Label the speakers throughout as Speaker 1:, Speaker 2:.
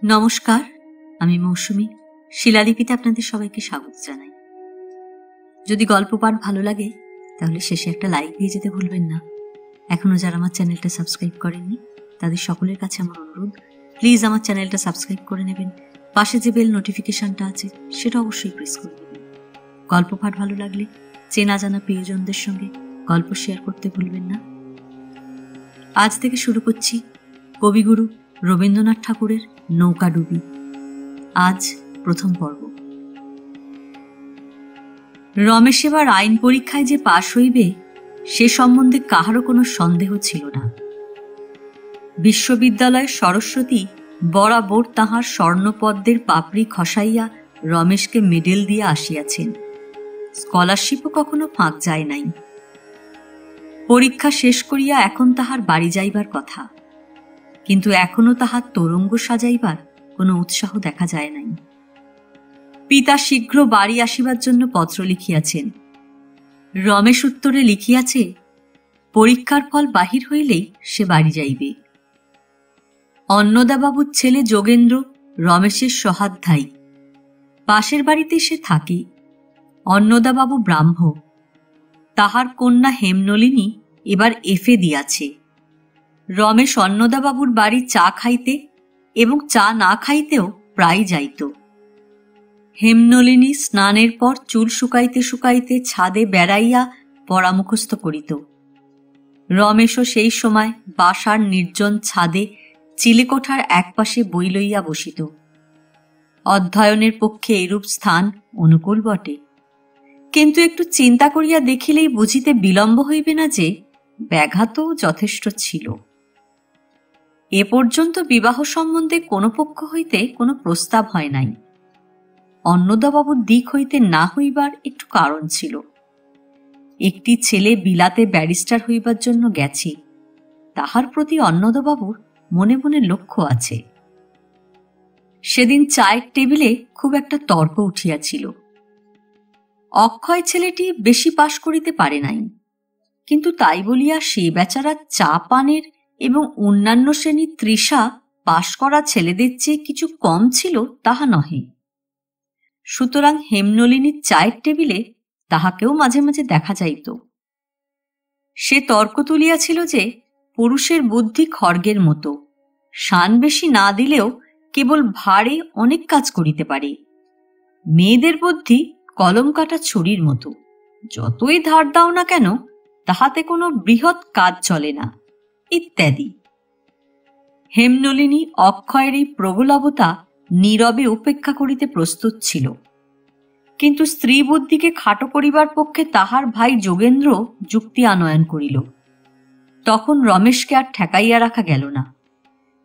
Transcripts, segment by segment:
Speaker 1: নমস্কার, আমি মৌসুমী। শিলালিপিতে আপনাদের সবাইকে স্বাগত জানাই। যদি গল্প পাঠ ভালো লাগে তাহলে শেষে একটা লাইক দিয়ে যেতে ভুলবেন না। এখনো যারা আমার চ্যানেলটা সাবস্ক্রাইব করেননি তাদের সকলের কাছে আমার অনুরোধ, প্লিজ আমার চ্যানেলটা সাবস্ক্রাইব করে নেবেন। পাশে যে বেল নোটিফিকেশনটা আছে সেটা অবশ্যই প্রেস করে দেবেন। গল্প পাঠ ভালো লাগলে চেনা জানা প্রিয়জনদের সঙ্গে গল্প শেয়ার করতে ভুলবেন না। আজ থেকে শুরু করছি কবিগুরু রবীন্দ্রনাথ ঠাকুরের নৌকাডুবি। আজ প্রথম পর্ব। রমেশ এবার আইন পরীক্ষায় যে পাশ হইবে সে সম্বন্ধে কাহারও কোনো সন্দেহ ছিল না। বিশ্ববিদ্যালয়ের সরস্বতী বরাবর তাহার স্বর্ণপদ্মের পাপড়ি খসাইয়া রমেশকে মেডেল দিয়ে আসিয়াছেন। স্কলারশিপও কখনো ফাঁক যায় নাই। পরীক্ষা শেষ করিয়া এখন তাহার বাড়ি যাইবার কথা, কিন্তু এখনো তাহার তোরঙ্গ সাজাইবার কোনো উৎসাহ দেখা যায় নাই। পিতা শীঘ্র বাড়ি আসিবার জন্য পত্র লিখিয়াছেন। রমেশ উত্তরে লিখিয়াছে, পরীক্ষার ফল বাহির হইলেই সে বাড়ি যাইবে। অন্নদাবাবুর ছেলে যোগেন্দ্র রমেশের সহাধ্যায়ী। পাশের বাড়িতে সে থাকে। অন্নদাবাবু ব্রাহ্ম। তাহার কন্যা হেমনলিনী এবার এফে দিয়াছে। রমেশ অন্নদাবাবুর বাড়ি চা খাইতে এবং চা না খাইতেও প্রায় যাইত। হেমনলিনী স্নানের পর চুল শুকাইতে শুকাইতে ছাদে বেড়াইয়া পড়া মুখস্থ করিত। রমেশও সেই সময় বাসার নির্জন ছাদে চিলেকোঠার একপাশে বই লইয়া বসিত। অধ্যয়নের পক্ষে এরূপ স্থান অনুকূল বটে, কিন্তু একটু চিন্তা করিয়া দেখিলেই বুঝিতে বিলম্ব হইবে না যে ব্যাঘাতও যথেষ্ট ছিল। এ পর্যন্ত বিবাহ সম্বন্ধে কোনো পক্ষ হইতে কোনো প্রস্তাব হয় নাই। অন্নদাবাবুর দিক হইতে না হইবার একটু কারণ ছিল। একটি ছেলে বিলাতে ব্যারিস্টার হইবার জন্য গেছে, তাহার প্রতি অন্নদাবাবুর মনে মনে লক্ষ্য আছে। সেদিন চায়ের টেবিলে খুব একটা তর্ক উঠিয়াছিল। অক্ষয় ছেলেটি বেশি পাশ করিতে পারে নাই, কিন্তু তাই বলিয়া সে বেচারা চা পানের এবং অন্যান্য শ্রেণীর তৃষা পাশ করা ছেলেদের চেয়ে কিছু কম ছিল তাহা নহে। সুতরাং হেমনলিনীর চায়ের টেবিলে তাহাকেও মাঝে মাঝে দেখা যাইত। সে তর্ক তুলিয়াছিল যে পুরুষের বুদ্ধি খড়গের মতো, শান বেশি না দিলেও কেবল ভারে অনেক কাজ করিতে পারে। মেয়েদের বুদ্ধি কলম কাটা ছুরির মতো, যতই ধার দাও না কেন তাহাতে কোনো বৃহৎ কাজ চলে না, ইত্যাদি। হেমনলিনী অক্ষয়ের এই প্রগলভতা নীরবে উপেক্ষা করিতে প্রস্তুত ছিল, কিন্তু স্ত্রী বুদ্ধিকে খাটো করিবার পক্ষে তাহার ভাই যোগেন্দ্র যুক্তি আনয়ন করিল। তখন রমেশকে আর ঠেকাইয়া রাখা গেল না।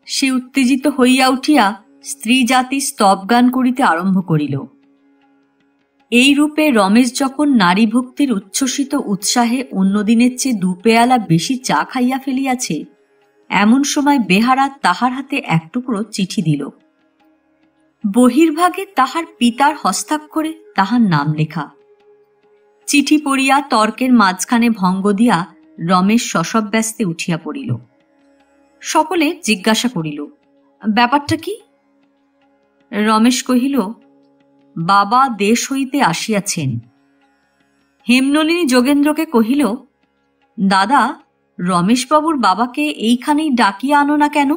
Speaker 1: সে উত্তেজিত হইয়া উঠিয়া স্ত্রী জাতি স্তবগান করিতে আরম্ভ করিল। এই রূপে রমেশ যখন নারী ভক্তির উচ্ছ্বসিত উৎসাহে অন্যদিনের চেয়ে দু পেয়ালা বেশি চা খাইয়া ফেলিয়াছে, এমন সময় বেহারা তাহার হাতে এক টুকরো চিঠি দিল। বহির্ভাগে তাহার পিতার হস্তাক্ষরে তাহার নাম লেখা। চিঠি পড়িয়া তর্কের মাঝখানে ভঙ্গ দিয়া রমেশ শশব্যস্তে উঠিয়া পড়িল। সকলে জিজ্ঞাসা করিল, ব্যাপারটা কি? রমেশ কহিল, বাবা দেশ হইতে আসিয়াছেন। হেমনলিনী যোগেন্দ্রকে কহিল, দাদা, রমেশবাবুর বাবাকে এইখানেই ডাকিয়া আনো না কেন?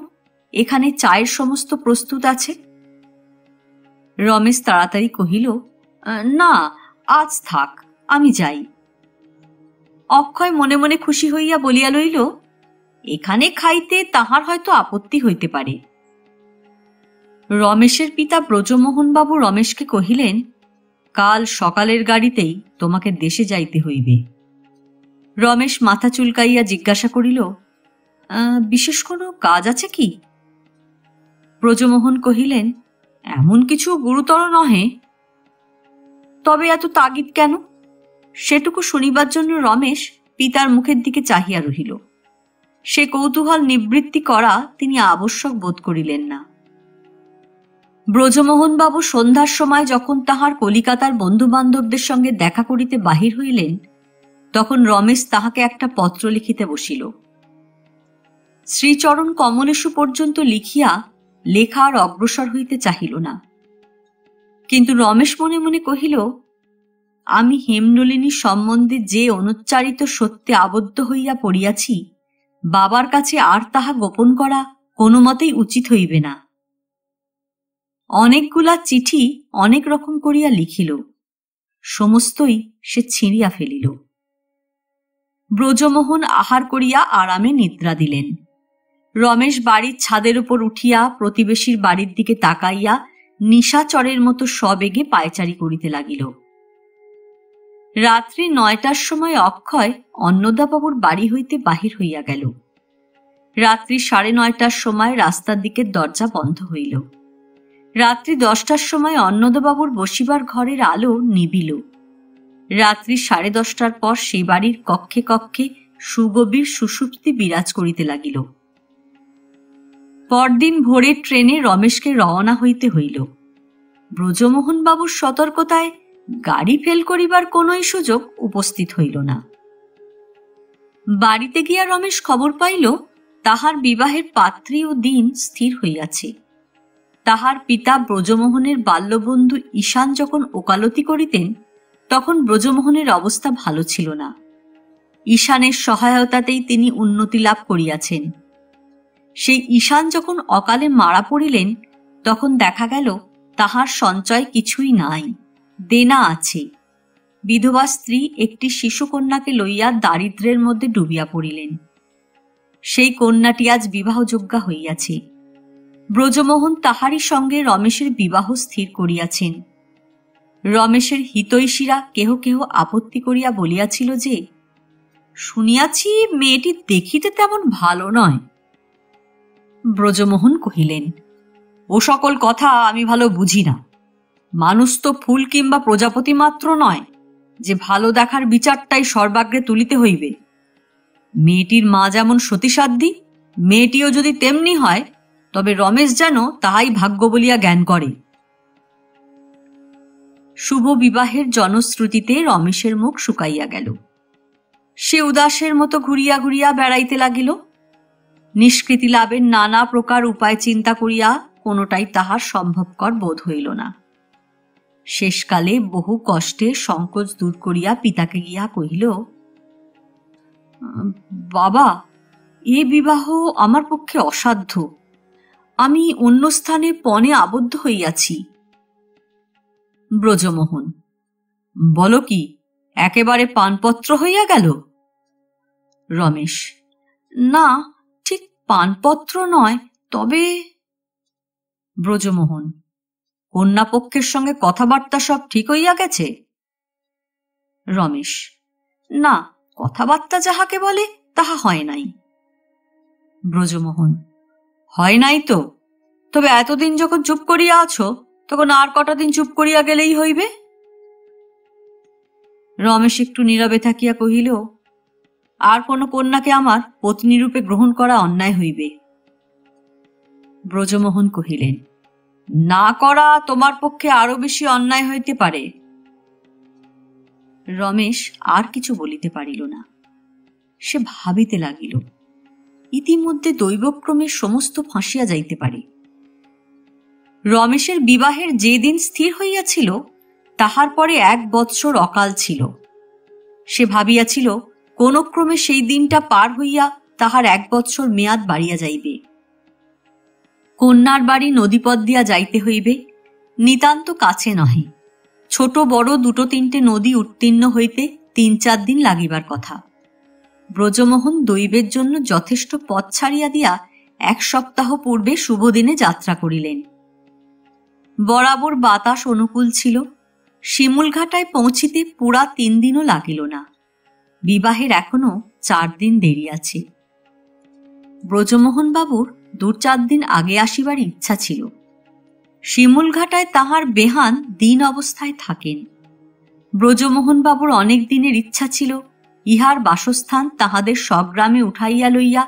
Speaker 1: এখানে চায়ের সমস্ত প্রস্তুত আছে। রমেশ তাড়াতাড়ি কহিল, না, আজ থাক, আমি যাই। অক্ষয় মনে মনে খুশি হইয়া বলিয়া লইল, এখানে খাইতে তাহার হয়তো আপত্তি হইতে পারে। রমেশের পিতা ব্রজমোহনবাবু রমেশকে কহিলেন, কাল সকালের গাড়িতেই তোমাকে দেশে যাইতে হইবে। রমেশ মাথা চুলকাইয়া জিজ্ঞাসা করিল, বিশেষ কোনো কাজ আছে কি? ব্রজমোহন কহিলেন, এমন কিছু গুরুতর নহে। তবে এত তাগিদ কেন? সেটুকু শুনিবার জন্য রমেশ পিতার মুখের দিকে চাহিয়া রহিল। সে কৌতূহল নিবৃত্তি করা তিনি আবশ্যক বোধ করিলেন না। ব্রজমোহনবাবু সন্ধ্যার সময় যখন তাহার কলিকাতার বন্ধুবান্ধবদের সঙ্গে দেখা করিতে বাহির হইলেন, তখন রমেশ তাহাকে একটা পত্র লিখিতে বসিল। শ্রীচরণ কমলেশু পর্যন্ত লিখিয়া লেখা আর অগ্রসর হইতে চাহিল না। কিন্তু রমেশ মনে মনে কহিল, আমি হেমনলিনী সম্বন্ধে যে অনুচ্চারিত সত্যে আবদ্ধ হইয়া পড়িয়াছি, বাবার কাছে আর তাহা গোপন করা কোনো মতেই উচিত হইবে না। অনেকগুলা চিঠি অনেক রকম করিয়া লিখিল, সমস্তই সে ছিঁড়িয়া ফেলিল। ব্রজমোহন আহার করিয়া আরামে নিদ্রা দিলেন। রমেশ বাড়ির ছাদের উপর উঠিয়া প্রতিবেশীর বাড়ির দিকে তাকাইয়া নিশাচরের মতো সবেগে পায়চারি করিতে লাগিল। রাত্রি 9টার সময় অক্ষয় অন্নদাবাবুর বাড়ি হইতে বাহির হইয়া গেল। রাত্রি 9:30টার সময় রাস্তার দিকের দরজা বন্ধ হইল। রাত্রি 10টার সময় অন্নদাবাবুর বসিবার ঘরের আলো নিবিল। রাত্রি 10:30টার পর সেই বাড়ির কক্ষে কক্ষে সুগভীর সুষুপ্তি বিরাজ করিতে লাগিল। পরদিন ভোরের ট্রেনে রমেশকে রওনা হইতে হইল। ব্রজমোহন বাবুর সতর্কতায় গাড়ি ফেল করিবার কোনই সুযোগ উপস্থিত হইল না। বাড়িতে গিয়া রমেশ খবর পাইল, তাহার বিবাহের পাত্রী ও দিন স্থির হইয়াছে। তাহার পিতা ব্রজমোহনের বাল্যবন্ধু ঈশান যখন ওকালতি করিতেন, তখন ব্রজমোহনের অবস্থা ভালো ছিল না। ঈশানের সহায়তাতেই তিনি উন্নতি লাভ করিয়াছেন। সেই ঈশান যখন অকালে মারা পড়িলেন, তখন দেখা গেল তাহার সঞ্চয় কিছুই নাই, দেনা আছে। বিধবা স্ত্রী একটি শিশুকন্যাকে লইয়া দারিদ্র্যের মধ্যে ডুবিয়া পড়িলেন। সেই কন্যাটি আজ বিবাহযোগ্যা হইয়াছে। ব্রজমোহন তাহারই সঙ্গে রমেশের বিবাহ স্থির করিয়াছেন। রমেশের হিতৈষীরা কেহ কেহ আপত্তি করিয়া বলিয়াছিল যে, শুনিয়াছি মেয়েটি দেখিতে তেমন ভালো নয়। ব্রজমোহন কহিলেন, ও সকল কথা আমি ভালো বুঝি না। মানুষ তো ফুল কিংবা প্রজাপতি মাত্র নয় যে ভালো দেখার বিচারটাই সর্বাগ্রে তুলিতে হইবে। মেয়েটির মা যেমন সতীসাধ্যী, মেয়েটিও যদি তেমনি হয়, তবে রমেশ যেন তাহাই ভাগ্য বলিয়া জ্ঞান করে। শুভ বিবাহের জনশ্রুতিতে রমেশের মুখ শুকাইয়া গেল। সে উদাসের মতো ঘুরিয়া ঘুরিয়া বেড়াইতে লাগিল। নিষ্কৃতি লাভের নানা প্রকার উপায় চিন্তা করিয়া কোনোটাই তাহার সম্ভবকর বোধ হইল না। শেষকালে বহু কষ্টে সংকোচ দূর করিয়া পিতাকে গিয়া কহিল, বাবা, এ বিবাহ আমার পক্ষে অসাধ্য। আমি অন্য স্থানে পণে আবদ্ধ হইয়াছি। ব্রজমোহন, বলো কি, একেবারে পানপত্র হইয়া গেল? রমেশ, না, ঠিক পানপত্র নয়, তবে। ব্রজমোহন, কন্যাপক্ষের সঙ্গে কথাবার্তা সব ঠিক হইয়া গেছে? রমেশ, না, কথাবার্তা যাহাকে বলে তাহা হয় নাই। ব্রজমোহন, হয় নাই তো? তবে এতদিন যখন চুপ করিয়া আছো, তখন আর কটা দিন চুপ করিয়া গেলেই হইবে। রমেশ একটু নীরবে থাকিয়া কহিল, আর কোন কন্যাকে আমার পত্নীরূপে গ্রহণ করা অন্যায় হইবে। ব্রজমোহন কহিলেন, না করা তোমার পক্ষে আরো বেশি অন্যায় হইতে পারে। রমেশ আর কিছু বলিতে পারিল না। সে ভাবিতে লাগিল, ইতিমধ্যে দৈবক্রমে সমস্ত ফাঁসিয়া যাইতে পারে। রমেশের বিবাহের যে দিন স্থির হইয়াছিল, তাহার পরে 1 বৎসর অকাল ছিল। সে ভাবিয়াছিল কোন ক্রমে সেই দিনটা পার হইয়া তাহার 1 বৎসর মেয়াদ বাড়িয়া যাইবে। কন্যার বাড়ি নদীপথ দিয়া যাইতে হইবে, নিতান্ত কাছে নহে। ছোট বড় 2-3টে নদী উত্তীর্ণ হইতে 3-4 দিন লাগিবার কথা। ব্রজমোহন দৈবের জন্য যথেষ্ট পথ ছাড়িয়া দিয়া 1 সপ্তাহ পূর্বে শুভদিনে যাত্রা করিলেন। বরাবর বাতাস অনুকূল ছিল। শিমুলঘাটায় পৌঁছিতে পুরা 3 দিনও লাগিল না। বিবাহের এখনো 4 দিন দেরি আছে। ব্রজমোহন বাবুর 2-4 দিন আগে আসিবার ইচ্ছা ছিল। শিমুলঘাটায় তাহার বেহান দিন অবস্থায় থাকেন। ব্রজমোহন বাবুর অনেক দিনের ইচ্ছা ছিল ইহার বাসস্থান তাহাদের স্বগ্রামে উঠাইয়া লইয়া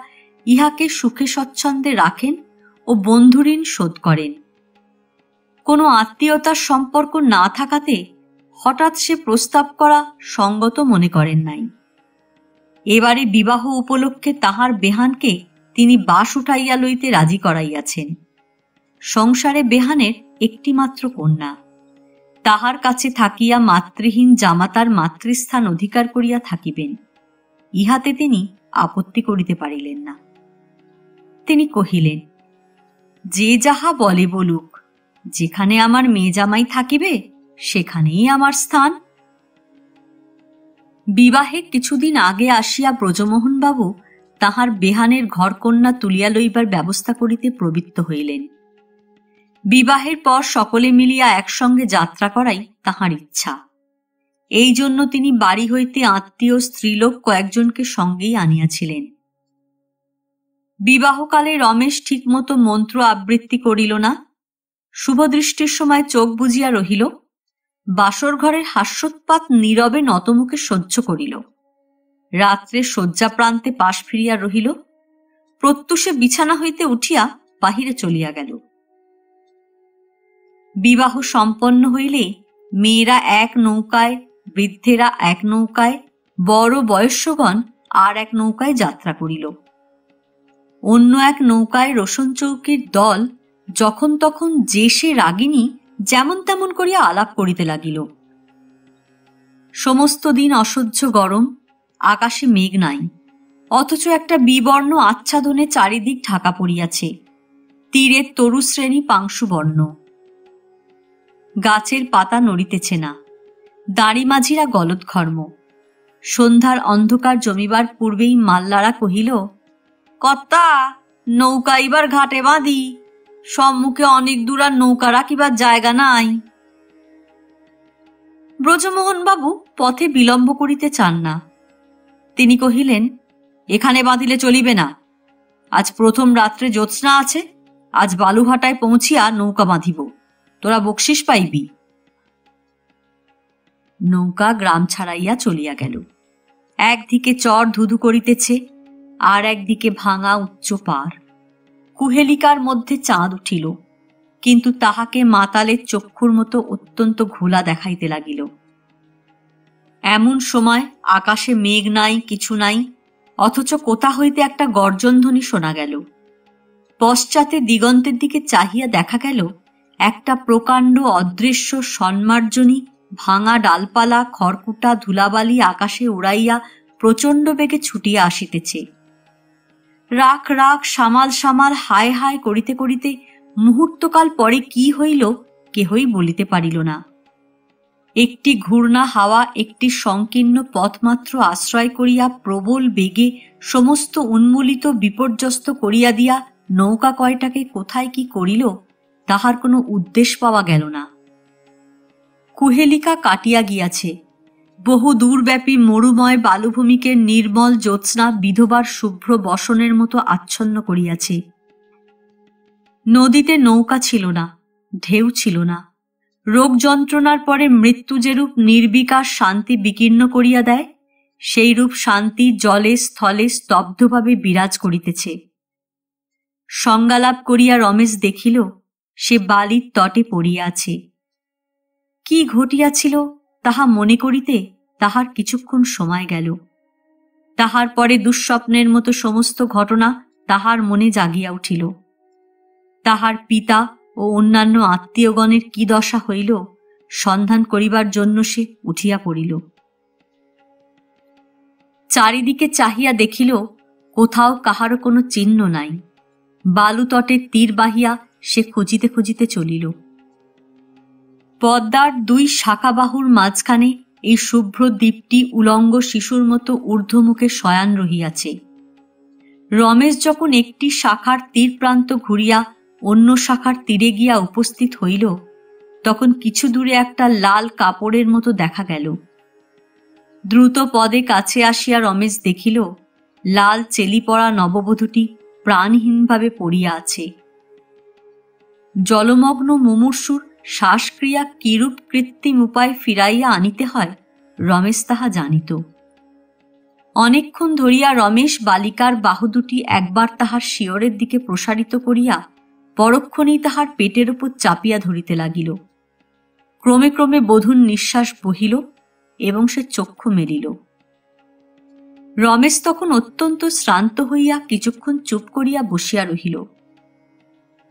Speaker 1: ইহাকে সুখে স্বচ্ছন্দে রাখেন ও বন্ধুঋণ শোধ করেন। কোনো আত্মীয়তার সম্পর্ক না থাকাতে হঠাৎ সে প্রস্তাব করা সঙ্গত মনে করেন নাই। এবারে বিবাহ উপলক্ষে তাহার বেহানকে তিনি বাস উঠাইয়া লইতে রাজি করাইয়াছেন। সংসারে বেহানের একটিমাত্র কন্যা। তাহার কাছে থাকিয়া মাতৃহীন জামাতার মাতৃস্থান অধিকার করিয়া থাকিবেন, ইহাতে তিনি আপত্তি করিতে পারিলেন না। তিনি কহিলেন, যে যাহা বলে বলুক, যেখানে আমার মেয়ে জামাই থাকিবে সেখানেই আমার স্থান। বিবাহে কিছুদিন আগে আসিয়া ব্রজমোহনবাবু তাহার বেহানের ঘরকন্যা তুলিয়া লইবার ব্যবস্থা করিতে প্রবৃত্ত হইলেন। বিবাহের পর সকলে মিলিয়া একসঙ্গে যাত্রা করাই তাহার ইচ্ছা। এই জন্য তিনি বাড়ি হইতে আত্মীয় স্ত্রীলোক কয়েকজনকে সঙ্গেই আনিয়াছিলেন। বিবাহকালে রমেশ ঠিকমতো মন্ত্র আবৃত্তি করিল না। শুভদৃষ্টির সময় চোখ বুজিয়া রহিল। বাসর ঘরের হাস্যোৎপাত নীরবে নতমুখে সহ্য করিল। রাত্রে শয্যা প্রান্তে পাশ ফিরিয়া রহিল। প্রত্যুষে বিছানা হইতে উঠিয়া বাহিরে চলিয়া গেল। বিবাহ সম্পন্ন হইলে মেয়েরা এক নৌকায়, বৃদ্ধেরা এক নৌকায়, বড় বয়স্যগণ আর এক নৌকায় যাত্রা করিল। অন্য এক নৌকায় রোশন চৌকির দল যখন তখন যে সে রাগিনী যেমন তেমন করিয়া আলাপ করিতে লাগিল। সমস্ত দিন অসহ্য গরম, আকাশে মেঘ নাই, অথচ একটা বিবর্ণ আচ্ছাদনে চারিদিক ঢাকা পড়িয়াছে। তীরের তরুশ্রেণী পাংশুবর্ণ, গাছের পাতা নড়িতেছে না, দাঁড়িমাঝিরা গলদঘর্ম। সন্ধ্যার অন্ধকার জমিবার পূর্বেই মাল্লারা কহিল, কর্তা, নৌকা এবার ঘাটে বাঁধি, সম্মুখে অনেক দূর আর নৌকা রাখিবার জায়গা নাই। ব্রজমোহনবাবু পথে বিলম্ব করিতে চান না। তিনি কহিলেন, এখানে বাঁধিলে চলিবে না। আজ প্রথম রাত্রে জ্যোৎস্না আছে, আজ বালুঘাটায় পৌঁছিয়া নৌকা বাঁধিব, তোরা বকশিস পাইবি। নৌকা গ্রাম ছাড়াইয়া চলিয়া গেল। একদিকে চর ধুধু করিতেছে, আর একদিকে ভাঙা উচ্চ পার। কুহেলিকার মধ্যে চাঁদ উঠিল, কিন্তু তাহাকে মাতালের চক্ষুর মতো অত্যন্ত ঘোলা দেখাইতে লাগিল। এমন সময় আকাশে মেঘ নাই, কিছু নাই, অথচ কোথা হইতে একটা গর্জনধ্বনি শোনা গেল। পশ্চাতে দিগন্তের দিকে চাহিয়া দেখা গেল একটা প্রকাণ্ড অদৃশ্য সন্মার্জনী ভাঙা ডালপালা, খড়কুটা, ধুলাবালি আকাশে উড়াইয়া প্রচণ্ড বেগে ছুটিয়া আসিতেছে। রাখ রাখ, সামাল সামাল, হায় হায় করিতে করিতে মুহূর্তকাল পরে কি হইল কেহই বলিতে পারিল না। একটি ঘূর্ণা হাওয়া একটি সংকীর্ণ পথমাত্র আশ্রয় করিয়া প্রবল বেগে সমস্ত উন্মূলিত বিপর্যস্ত করিয়া দিয়া নৌকা কয়টাকে কোথায় কি করিল তাহার কোনো উদ্দেশ্য পাওয়া গেল না। কুহেলিকা কাটিয়া গিয়াছে। বহু দূরব্যাপী মরুময় বালুভূমিকে নির্মল জ্যোৎস্না বিধবার শুভ্র বসনের মতো আচ্ছন্ন করিয়াছে। নদীতে নৌকা ছিল না, ঢেউ ছিল না। রোগ যন্ত্রণার পরে মৃত্যু যেরূপ নির্বিকার শান্তি বিকীর্ণ করিয়া দেয়, সেই রূপ শান্তি জলে স্থলে স্তব্ধভাবে বিরাজ করিতেছে। সংজ্ঞালাভ করিয়া রমেশ দেখিল সে বালির তটে পড়িয়া আছে। কি ঘটিয়াছিল তাহা মনে করিতে তাহার কিছুক্ষণ সময় গেল। তাহার পরে দুঃস্বপ্নের মতো সমস্ত ঘটনা তাহার মনে জাগিয়া উঠিল। তাহার পিতা ও অন্যান্য আত্মীয়গণের কি দশা হইল সন্ধান করিবার জন্য সে উঠিয়া পড়িল। চারিদিকে চাহিয়া দেখিল কোথাও কাহারও কোনো চিহ্ন নাই। বালুতটে তীর বাহিয়া সে খুঁজিতে খুঁজিতে চলিল। পদ্মার দুই শাখাবাহুর মাঝখানে এই শুভ্র দ্বীপটি উলঙ্গ শিশুর মতো ঊর্ধ্বমুখে শয়ান রহিয়াছে। রমেশ যখন একটি শাখার তীর প্রান্ত ঘুরিয়া অন্য শাখার তীরে গিয়া উপস্থিত হইল, তখন কিছু দূরে একটা লাল কাপড়ের মতো দেখা গেল। দ্রুত পদে কাছে আসিয়া রমেশ দেখিল লাল চেলি পড়া নববধূটি প্রাণহীনভাবে পড়িয়া আছে। জলমগ্ন মুমূর্ষুর শ্বাসক্রিয়া কিরূপ কৃত্রিম উপায় ফিরাইয়া আনিতে হয় রমেশ তাহা জানিত। অনেকক্ষণ ধরিয়া রমেশ বালিকার বাহু দুটি একবার তাহার শিয়রের দিকে প্রসারিত করিয়া পরক্ষণেই তাহার পেটের উপর চাপিয়া ধরিতে লাগিল। ক্রমে ক্রমে বধূর নিঃশ্বাস বহিল এবং সে চক্ষু মেলিল। রমেশ তখন অত্যন্ত শ্রান্ত হইয়া কিছুক্ষণ চুপ করিয়া বসিয়া রহিল।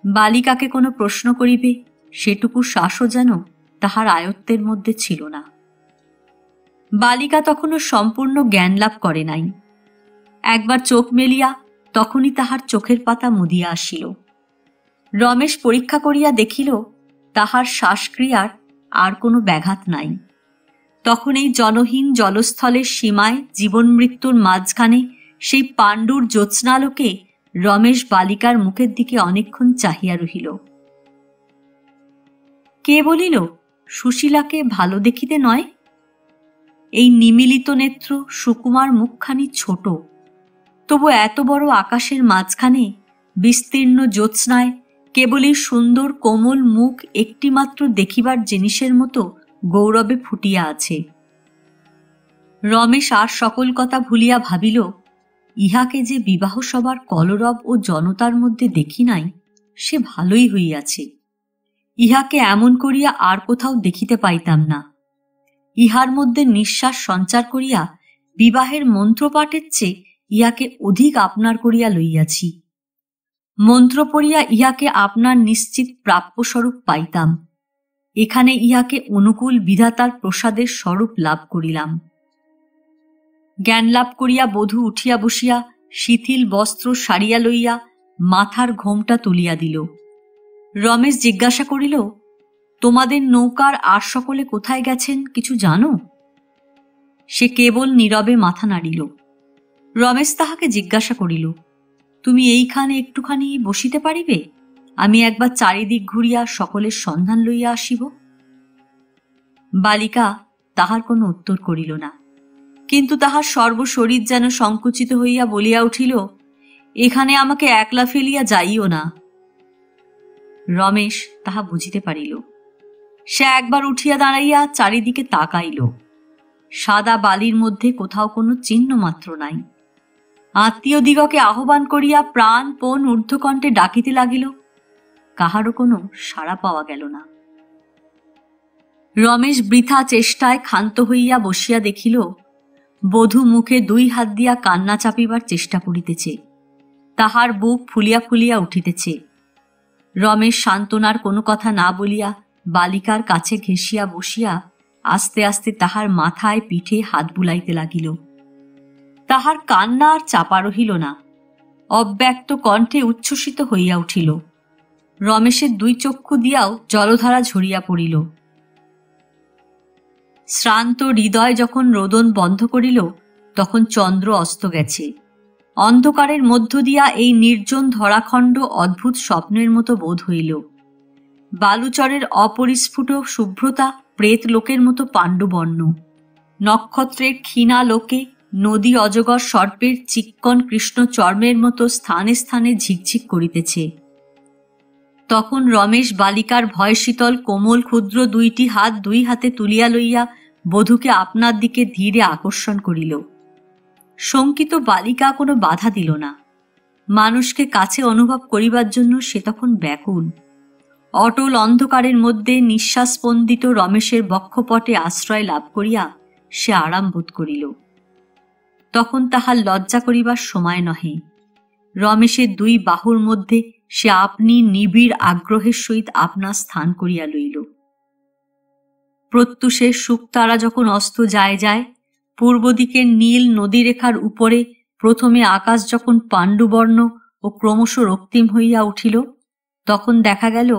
Speaker 1: বালিকাকে কোনো প্রশ্ন করিবে সেটুকু শ্বাসও যেন তাহার আয়ত্তের মধ্যে ছিল না। বালিকা তখনও সম্পূর্ণ জ্ঞান লাভ করে নাই। একবার চোখ মেলিয়া তখনই তাহার চোখের পাতা মুদিয়া আসিল। রমেশ পরীক্ষা করিয়া দেখিল তাহার শ্বাসক্রিয়ার আর কোনো ব্যাঘাত নাই। তখন এই জনহীন জলস্থলের সীমায় জীবন মৃত্যুর মাঝখানে সেই পাণ্ডুর জ্যোৎস্নালোকে রমেশ বালিকার মুখের দিকে অনেকক্ষণ চাহিয়া রহিল। কে বলিল সুশীলাকে ভালো দেখিতে নয়? এই নিমিলিত নেত্র সুকুমার মুখখানি ছোট, তবু এত বড় আকাশের মাঝখানে বিস্তীর্ণ জ্যোৎস্নায় কেবলই সুন্দর কোমল মুখ একটিমাত্র দেখিবার জিনিসের মতো গৌরবে ফুটিয়া আছে। রমেশ আর সকল কথা ভুলিয়া ভাবিল, ইহাকে যে বিবাহ সভার কলরব ও জনতার মধ্যে দেখি নাই সে ভালোই হইয়াছে। ইহাকে এমন করিয়া আর কোথাও দেখিতে পাইতাম না। ইহার মধ্যে নিঃশ্বাস সঞ্চার করিয়া বিবাহের মন্ত্রপাঠের চেয়ে ইহাকে অধিক আপনার করিয়া লইয়াছি। মন্ত্র পড়িয়া ইহাকে আপনার নিশ্চিত প্রাপ্যস্বরূপ পাইতাম। এখানে ইহাকে অনুকূল বিধাতার প্রসাদের স্বরূপ লাভ করিলাম। জ্ঞান লাভ করিয়া বধূ উঠিয়া বসিয়া শিথিল বস্ত্র সারিয়া লইয়া মাথার ঘোমটা তুলিয়া দিল। রমেশ জিজ্ঞাসা করিল, তোমাদের নৌকার আর সকলে কোথায় গেছেন কিছু জানো? সে কেবল নীরবে মাথা নাড়িল। রমেশ তাহাকে জিজ্ঞাসা করিল, তুমি এইখানে একটুখানি বসিতে পারিবে? আমি একবার চারিদিক ঘুরিয়া সকলের সন্ধান লইয়া আসিব। বালিকা তাহার কোনো উত্তর করিল না, কিন্তু তাহার সর্বশরীর যেন সংকুচিত হইয়া বলিয়া উঠিল, এখানে আমাকে একলা ফেলিয়া যাইও না। রমেশ তাহা বুঝিতে পারিল। সে একবার উঠিয়া দাঁড়াইয়া চারিদিকে তাকাইল। সাদা বালির মধ্যে কোথাও কোনো চিহ্ন মাত্র নাই। আত্মীয় দিগকে আহ্বান করিয়া প্রাণপণ ঊর্ধ্বকণ্ঠে ডাকিতে লাগিল, কাহারও কোনো সাড়া পাওয়া গেল না। রমেশ বৃথা চেষ্টায় ক্ষান্ত হইয়া বসিয়া দেখিল বধূ মুখে দুই হাত দিয়া কান্না চাপিবার চেষ্টা করিতেছে। তাহার বুক ফুলিয়া ফুলিয়া উঠিতেছে। রমেশ সান্ত্বনার কোনো কথা না বলিয়া বালিকার কাছে ঘেঁষিয়া বসিয়া আস্তে আস্তে তাহার মাথায় পিঠে হাত বুলাইতে লাগিল। তাহার কান্না আর চাপা রহিল না, অব্যক্ত কণ্ঠে উচ্ছ্বসিত হইয়া উঠিল। রমেশের দুই চক্ষু দিয়াও জলধারা ঝরিয়া পড়িল। শ্রান্ত হৃদয় যখন রোদন বন্ধ করিল তখন চন্দ্র অস্ত গেছে। অন্ধকারের মধ্য দিয়া এই নির্জন ধরাখণ্ড অদ্ভুত স্বপ্নের মতো বোধ হইল। বালুচরের অপরিস্ফুট শুভ্রতা প্রেত লোকের মতো পাণ্ডুবর্ণ, নক্ষত্রের ক্ষীণা লোকে নদী অজগর সর্পের চিক্কন কৃষ্ণ চর্মের মতো স্থানে স্থানে ঝিকঝিক করিতেছে। তখন রমেশ বালিকার ভয় শীতল কোমল ক্ষুদ্র দুইটি হাত দুই হাতে তুলিয়া লইয়া বধূকে আপনার দিকে ধীরে আকর্ষণ করিল। শঙ্কিত বালিকা কোনো বাধা দিল না। মানুষকে কাছে অনুভব করিবার জন্য সে তখন ব্যাকুল। অটল অন্ধকারের মধ্যে নিঃশ্বাসস্পন্দিত রমেশের বক্ষপটে আশ্রয় লাভ করিয়া সে আরাম বোধ করিল। তখন তাহার লজ্জা করিবার সময় নহে। রমেশের দুই বাহুর মধ্যে সে আপনি নিবিড় আগ্রহের সহিত আপনার স্থান করিয়া লইল। প্রত্যুষের শুকতারা যখন অস্ত যায় যায়, পূর্ব দিকের নীল নদীরেখার উপরে প্রথমে আকাশ যখন পাণ্ডুবর্ণ ও ক্রমশ রক্তিম হইয়া উঠিল, তখন দেখা গেল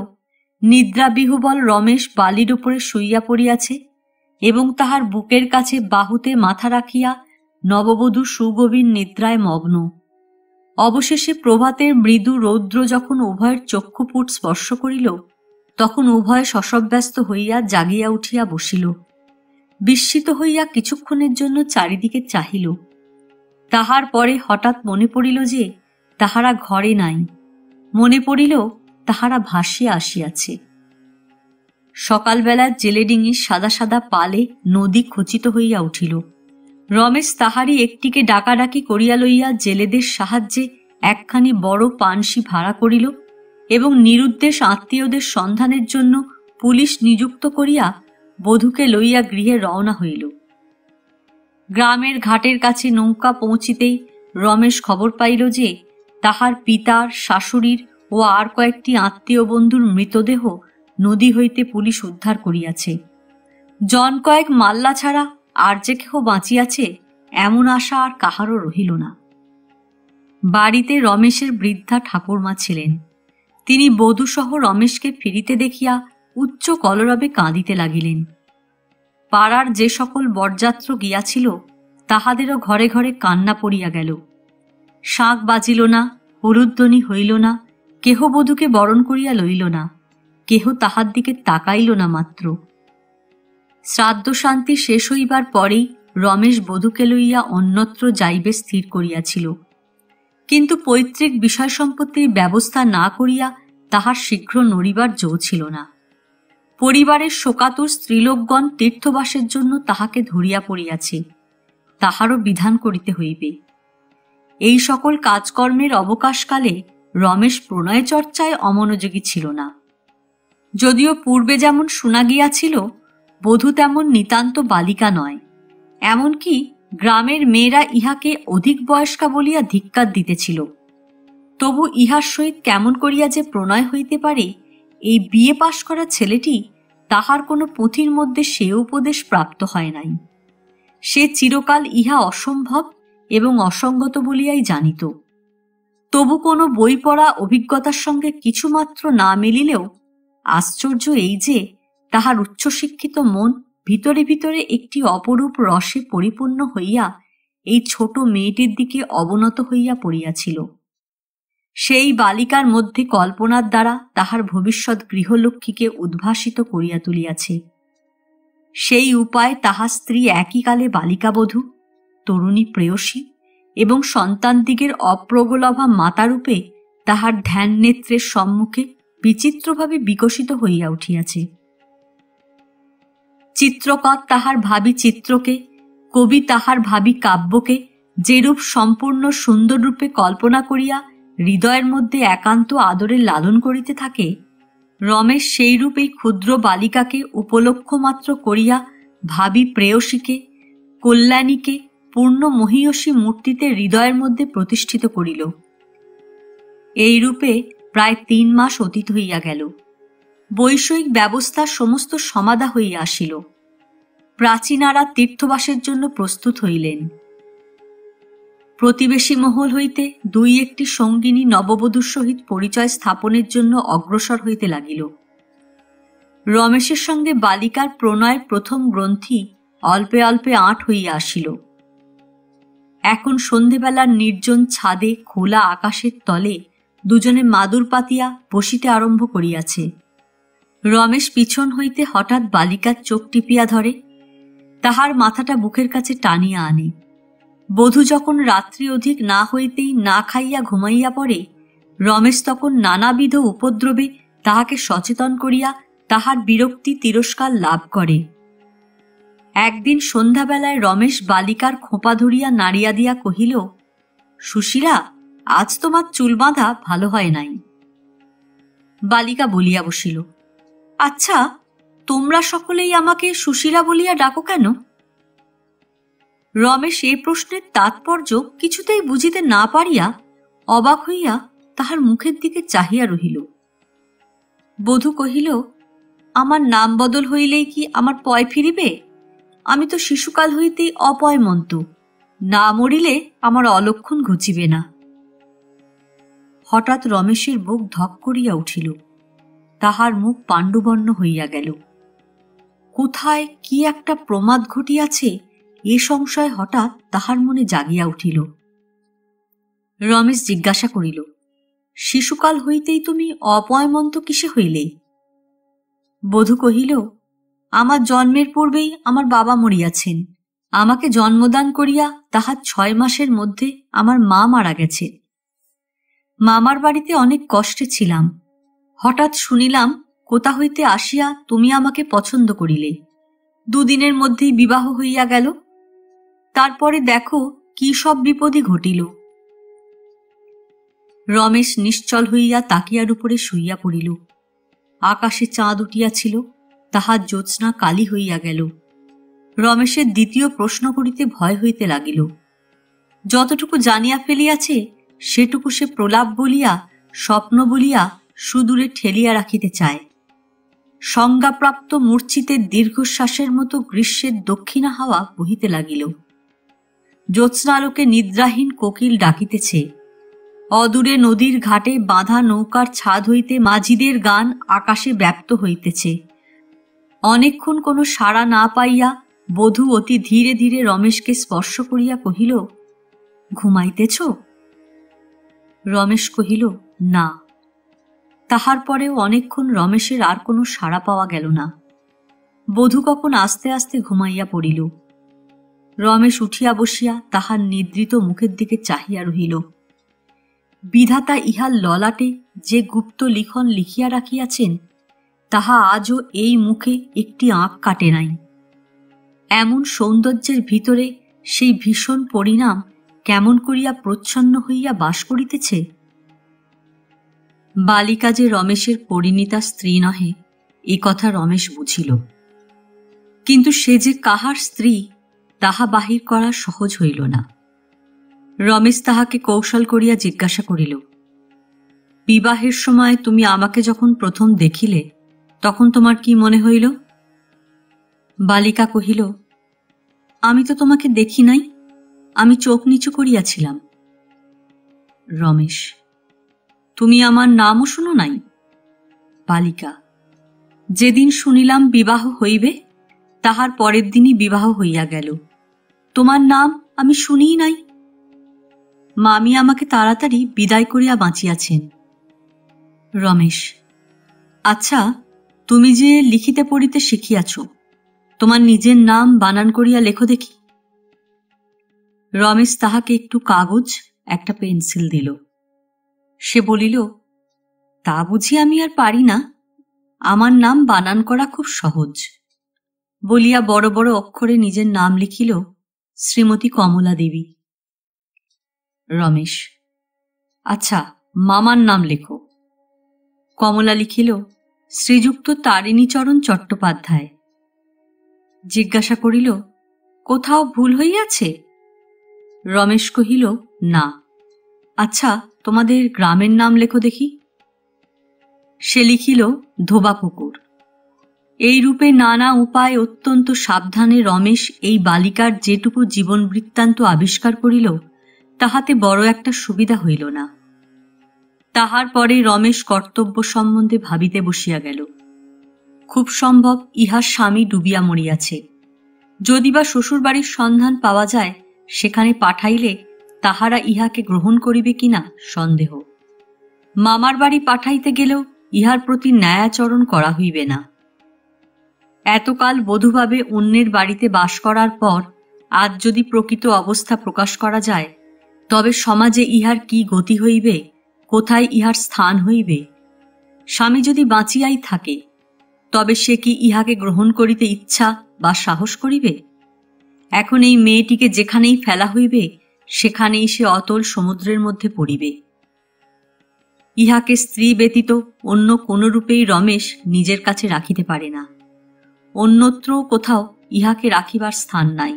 Speaker 1: নিদ্রাবিহ্বল রমেশ বালির উপরে শুইয়া পড়িয়াছে এবং তাহার বুকের কাছে বাহুতে মাথা রাখিয়া নববধূ সুগভীর নিদ্রায় মগ্ন। অবশেষে প্রভাতের মৃদু রৌদ্র যখন উভয়ের চক্ষুপুট স্পর্শ করিল, তখন উভয় শশব্যস্ত হইয়া জাগিয়া উঠিয়া বসিল। বিস্মিত হইয়া কিছুক্ষণের জন্য চারিদিকে চাহিল। তাহার পরে হঠাৎ মনে পড়িল যে তাহারা ঘরে নাই। মনে পড়িল তাহারা ভাসিয়া আসিয়াছে। সকালবেলা জেলেডিঙির সাদা সাদা পালে নদী খচিত হইয়া উঠিল। রমেশ তাহারই একটিকে ডাকাডাকি করিয়া লইয়া জেলেদের সাহায্যে একখানি বড় পানসি ভাড়া করিল এবং নিরুদ্দেশ আত্মীয়দের সন্ধানের জন্য পুলিশ নিযুক্ত করিয়া বধূকে লইয়া গৃহে রওনা হইল। গ্রামের ঘাটের কাছে নৌকা পৌঁছিতেই রমেশ খবর পাইল যে তাহার পিতার, শাশুড়ির ও আর কয়েকটি আত্মীয় বন্ধুর মৃতদেহ নদী হইতে পুলিশ উদ্ধার করিয়াছে। জন কয়েক মাল্লা ছাড়া আর যে কেহ বাঁচিয়াছে এমন আশা আর কাহারও রহিল না। বাড়িতে রমেশের বৃদ্ধা ঠাকুরমা ছিলেন। তিনি বধূসহ রমেশকে ফিরিতে দেখিয়া উচ্চ কলরবে কাঁদিতে লাগিলেন। পাড়ার যে সকল বরযাত্র গিয়াছিল তাহাদেরও ঘরে ঘরে কান্না পড়িয়া গেল। শাঁখ বাজিল না, হলুধ্বনি হইল না, কেহ বধূকে বরণ করিয়া লইল না, কেহ তাহার দিকে তাকাইল না মাত্র। শ্রাদ্ধ শান্তি শেষ হইবার পরেই রমেশ বধূকে লইয়া অন্যত্র যাইবে স্থির করিয়াছিল, কিন্তু পৈতৃক বিষয় সম্পত্তির ব্যবস্থা না করিয়া তাহার শীঘ্র নড়িবার জো ছিল না। পরিবারের শোকাতুর স্ত্রীলোকগণ তীর্থবাসের জন্য তাহাকে ধরিয়া পড়িয়াছে, তাহারও বিধান করিতে হইবে। এই সকল কাজকর্মের অবকাশকালে রমেশ প্রণয় চর্চায় অমনোযোগী ছিল না। যদিও পূর্বে যেমন শোনা গিয়াছিল বধূ তেমন নিতান্ত বালিকা নয়, এমনকি গ্রামের মেয়েরা ইহাকে অধিক বয়স্কা বলিয়া ধিক্কার দিতেছিল, তবু ইহার সহিত কেমন করিয়া যে প্রণয় হইতে পারে এই বিয়ে পাশ করা ছেলেটি, তাহার কোনো পুঁথির মধ্যে সে উপদেশ প্রাপ্ত হয় নাই। সে চিরকাল ইহা অসম্ভব এবং অসঙ্গত বলিয়াই জানিত। তবু কোনো বই পড়া অভিজ্ঞতার সঙ্গে কিছুমাত্র না মিলিলেও আশ্চর্য এই যে তাহার উচ্চশিক্ষিত মন ভিতরে ভিতরে একটি অপরূপ রসে পরিপূর্ণ হইয়া এই ছোট মেয়েটির দিকে অবনত হইয়া পড়িয়াছিল। সেই বালিকার মধ্যে কল্পনার দ্বারা তাহার ভবিষ্যৎ গৃহলক্ষ্মীকে উদ্ভাসিত করিয়া তুলিয়াছে। সেই উপায় তাহার স্ত্রী একই কালে বালিকাবধূ, তরুণী প্রেয়সী এবং সন্তানদিগের অপ্রগলভা মাতারূপে তাহার ধ্যান নেত্রের সম্মুখে বিচিত্রভাবে বিকশিত হইয়া উঠিয়াছে। চিত্রকর তাহার ভাবী চিত্রকে, কবি তাহার ভাবী কাব্যকে যেরূপ সম্পূর্ণ সুন্দর রূপে কল্পনা করিয়া হৃদয়ের মধ্যে একান্ত আদরে লালন করিতে থাকে, রমেশ সেই রূপে ক্ষুদ্র বালিকাকে উপলক্ষ মাত্র করিয়া ভাবী প্রেয়সীকে, কল্যাণীকে পূর্ণ মহীয়সী মূর্তিতে হৃদয়ের মধ্যে প্রতিষ্ঠিত করিল। এই রূপে প্রায় 3 মাস অতীত হইয়া গেল। বৈষয়িক ব্যবস্থা সমস্ত সমাধা হইয়া আসিল। প্রাচীনারা তীর্থবাসের জন্য প্রস্তুত হইলেন। প্রতিবেশী মহল হইতে 2-1টি সঙ্গিনী নববধূর সহিত পরিচয় স্থাপনের জন্য অগ্রসর হইতে লাগিল। রমেশের সঙ্গে বালিকার প্রণয়ের প্রথম গ্রন্থি অল্পে অল্পে আঁট হইয়া আসিল। এখন সন্ধেবেলার নির্জন ছাদে খোলা আকাশের তলে দুজনে মাদুর পাতিয়া বসিতে আরম্ভ করিয়াছে। রমেশ পিছন হইতে হঠাৎ বালিকার চোখ টিপিয়া ধরে, তাহার মাথাটা বুকের কাছে টানিয়া আনে। বধূ যখন রাত্রি অধিক না হইতেই না খাইয়া ঘুমাইয়া পড়ে, রমেশ তখন নানাবিধ উপদ্রবে তাহাকে সচেতন করিয়া তাহার বিরক্তি তিরস্কার লাভ করে। একদিন সন্ধ্যাবেলায় রমেশ বালিকার খোঁপা ধরিয়া নাড়িয়া দিয়া কহিল, সুশীলা, আজ তোমার চুল বাঁধা ভালো হয় নাই। বালিকা বলিয়া বসিল, আচ্ছা, তোমরা সকলেই আমাকে সুশীলা বলিয়া ডাকো কেন? রমেশ এই প্রশ্নের তাৎপর্য কিছুতেই বুঝিতে না পারিয়া অবাক হইয়া তাহার মুখের দিকে চাহিয়া রহিল। বধূ কহিল, আমার নাম বদল হইলেই কি আমার পয় ফিরিবে? আমি তো শিশুকাল হইতেই অপয়মন্ত, না মরিলে আমার অলক্ষণ ঘুচিবে না। হঠাৎ রমেশের বুক ধক করিয়া উঠিল, তাহার মুখ পাণ্ডুবর্ণ হইয়া গেল। কোথায় কি একটা প্রমাদ ঘটিয়াছে এ সংশয় হঠাৎ তাহার মনে জাগিয়া উঠিল। রমেশ জিজ্ঞাসা করিল, শিশুকাল হইতেই তুমি অপয়মন্ত কিসে হইলে? বধূ কহিল, আমার জন্মের পূর্বেই আমার বাবা মরিয়াছেন। আমাকে জন্মদান করিয়া তাহার 6 মাসের মধ্যে আমার মা মারা গেছে। মামার বাড়িতে অনেক কষ্টে ছিলাম। হঠাৎ শুনিলাম কোথা হইতে আসিয়া তুমি আমাকে পছন্দ করিলে। 2 দিনের মধ্যেই বিবাহ হইয়া গেল। তারপরে দেখো কি সব বিপদই ঘটিল। রমেশ নিশ্চল হইয়া তাকিয়ার উপরে শুইয়া পড়িল। আকাশে চাঁদ উঠিয়াছিল, তাহার জ্যোৎস্না কালি হইয়া গেল। রমেশের দ্বিতীয় প্রশ্ন করিতে ভয় হইতে লাগিল। যতটুকু জানিয়া ফেলিয়াছে সেটুকু সে প্রলাপ বলিয়া স্বপ্ন বলিয়া সুদূরে ঠেলিয়া রাখিতে চায়। সংজ্ঞাপ্রাপ্ত মূর্ছিতের দীর্ঘশ্বাসের মতো গ্রীষ্মের দক্ষিণা হাওয়া বহিতে লাগিল। জ্যোৎস্নালোকে নিদ্রাহীন কোকিল ডাকিতেছে। অদূরে নদীর ঘাটে বাঁধা নৌকার ছাদ হইতে মাঝিদের গান আকাশে ব্যাপ্ত হইতেছে। অনেকক্ষণ কোনো সাড়া না পাইয়া বধূ অতি ধীরে ধীরে রমেশকে স্পর্শ করিয়া কহিল, ঘুমাইতেছ? রমেশ কহিল, না। তাহার পরেও অনেকক্ষণ রমেশের আর কোনো সাড়া পাওয়া গেল না। বধূ কখন আস্তে আস্তে ঘুমাইয়া পড়িল। রমেশ উঠিয়া বসিয়া তাহার নিদ্রিত মুখের দিকে চাহিয়া রহিল। বিধাতা ইহার ললাটে যে গুপ্ত লিখন লিখিয়া রাখিয়াছেন, তাহা আজও এই মুখে একটি আঁক কাটে নাই। এমন সৌন্দর্যের ভিতরে সেই ভীষণ পরিণাম কেমন করিয়া প্রচ্ছন্ন হইয়া বাস করিতেছে। বালিকা যে রমেশের পরিণীতা স্ত্রী নহে, এ কথা রমেশ বুঝিল। কিন্তু সে যে কাহার স্ত্রী, তাহা বাহির করা সহজ হইল না। রমেশ তাহাকে কৌশল করিয়া জিজ্ঞাসা করিল, বিবাহের সময় তুমি আমাকে যখন প্রথম দেখিলে, তখন তোমার কি মনে হইল? বালিকা কহিল, আমি তো তোমাকে দেখি নাই, আমি চোখ নিচু করিয়াছিলাম। রমেশ, তুমি আমার নামও শুনো নাই? বালিকা, যেদিন শুনিলাম বিবাহ হইবে, তাহার পরের দিনই বিবাহ হইয়া গেল। তোমার নাম আমি শুনিই নাই। মামি আমাকে তাড়াতাড়ি বিদায় করিয়া বাঁচিয়াছেন। রমেশ, আচ্ছা, তুমি যে লিখিতে পড়িতে শিখিয়াছ, তোমার নিজের নাম বানান করিয়া লেখো দেখি। রমেশ তাহাকে একটু কাগজ, একটা পেন্সিল দিল। সে বলিল, তা বুঝি আমি আর পারি না, আমার নাম বানান করা খুব সহজ। বলিয়া বড় বড় অক্ষরে নিজের নাম লিখিল, শ্রীমতী কমলা দেবী। রমেশ, আচ্ছা, মামার নাম লেখো। কমলা লিখিল, শ্রীযুক্ত তারিণীচরণ চট্টোপাধ্যায়। জিজ্ঞাসা করিল, কোথাও ভুল হইয়াছে? রমেশ কহিল, না। আচ্ছা, তোমাদের গ্রামের নাম লেখো দেখি। সে লিখিল, ধোবাপুকুর। এই রূপে নানা উপায় অত্যন্ত সাবধানে রমেশ এই বালিকার যেটুকু জীবন বৃত্তান্ত আবিষ্কার করিল, তাহাতে বড় একটা সুবিধা হইল না। তাহার পরে রমেশ কর্তব্য সম্বন্ধে ভাবিতে বসিয়া গেল। খুব সম্ভব ইহার স্বামী ডুবিয়া মরিয়াছে। যদি বা শ্বশুরবাড়ির সন্ধান পাওয়া যায়, সেখানে পাঠাইলে তাহারা ইহাকে গ্রহণ করিবে কিনা সন্দেহ। মামার বাড়ি পাঠাইতে গেলেও ইহার প্রতি ন্যায়াচরণ করা হইবে না। এতকাল বধূভাবে অন্যের বাড়িতে বাস করার পর আজ যদি প্রকৃত অবস্থা প্রকাশ করা যায়, তবে সমাজে ইহার কি গতি হইবে, কোথায় ইহার স্থান হইবে? স্বামী যদি বাঁচিয়াই থাকে, তবে সে কি ইহাকে গ্রহণ করিতে ইচ্ছা বা সাহস করিবে? এখন এই মেয়েটিকে যেখানেই ফেলা হইবে, সেখানেই সে অতল সমুদ্রের মধ্যে পড়িবে। ইহাকে স্ত্রী ব্যতীত অন্য কোন রূপেই রমেশ নিজের কাছে রাখিতে পারে না। অন্যত্র কোথাও ইহাকে রাখিবার স্থান নাই।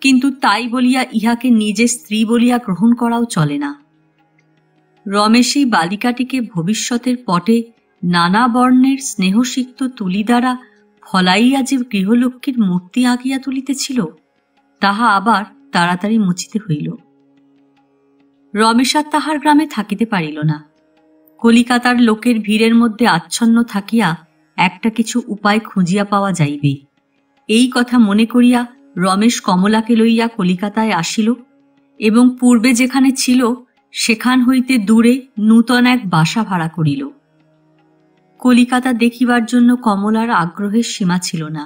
Speaker 1: কিন্তু তাই বলিয়া ইহাকে নিজের স্ত্রী বলিয়া গ্রহণ করাও চলে না। রমেশ এই বালিকাটিকে ভবিষ্যতের পটে নানা বর্ণের স্নেহসিক্ত তুলি দ্বারা ফলাইয়া যে গৃহলক্ষ্মীর মূর্তি আঁকিয়া তুলিতেছিল, তাহা আবার তাড়াতাড়ি মুছিতে হইল। রমেশ আর তাহার গ্রামে থাকিতে পারিল না। কলিকাতার লোকের ভিড়ের মধ্যে আচ্ছন্ন থাকিয়া একটা কিছু উপায় খুঁজিয়া পাওয়া যাইবে, এই কথা মনে করিয়া রমেশ কমলাকে লইয়া কলিকাতায় আসিল এবং পূর্বে যেখানে ছিল সেখান হইতে দূরে নূতন এক বাসা ভাড়া করিল। কলিকাতা দেখিবার জন্য কমলার আগ্রহের সীমা ছিল না।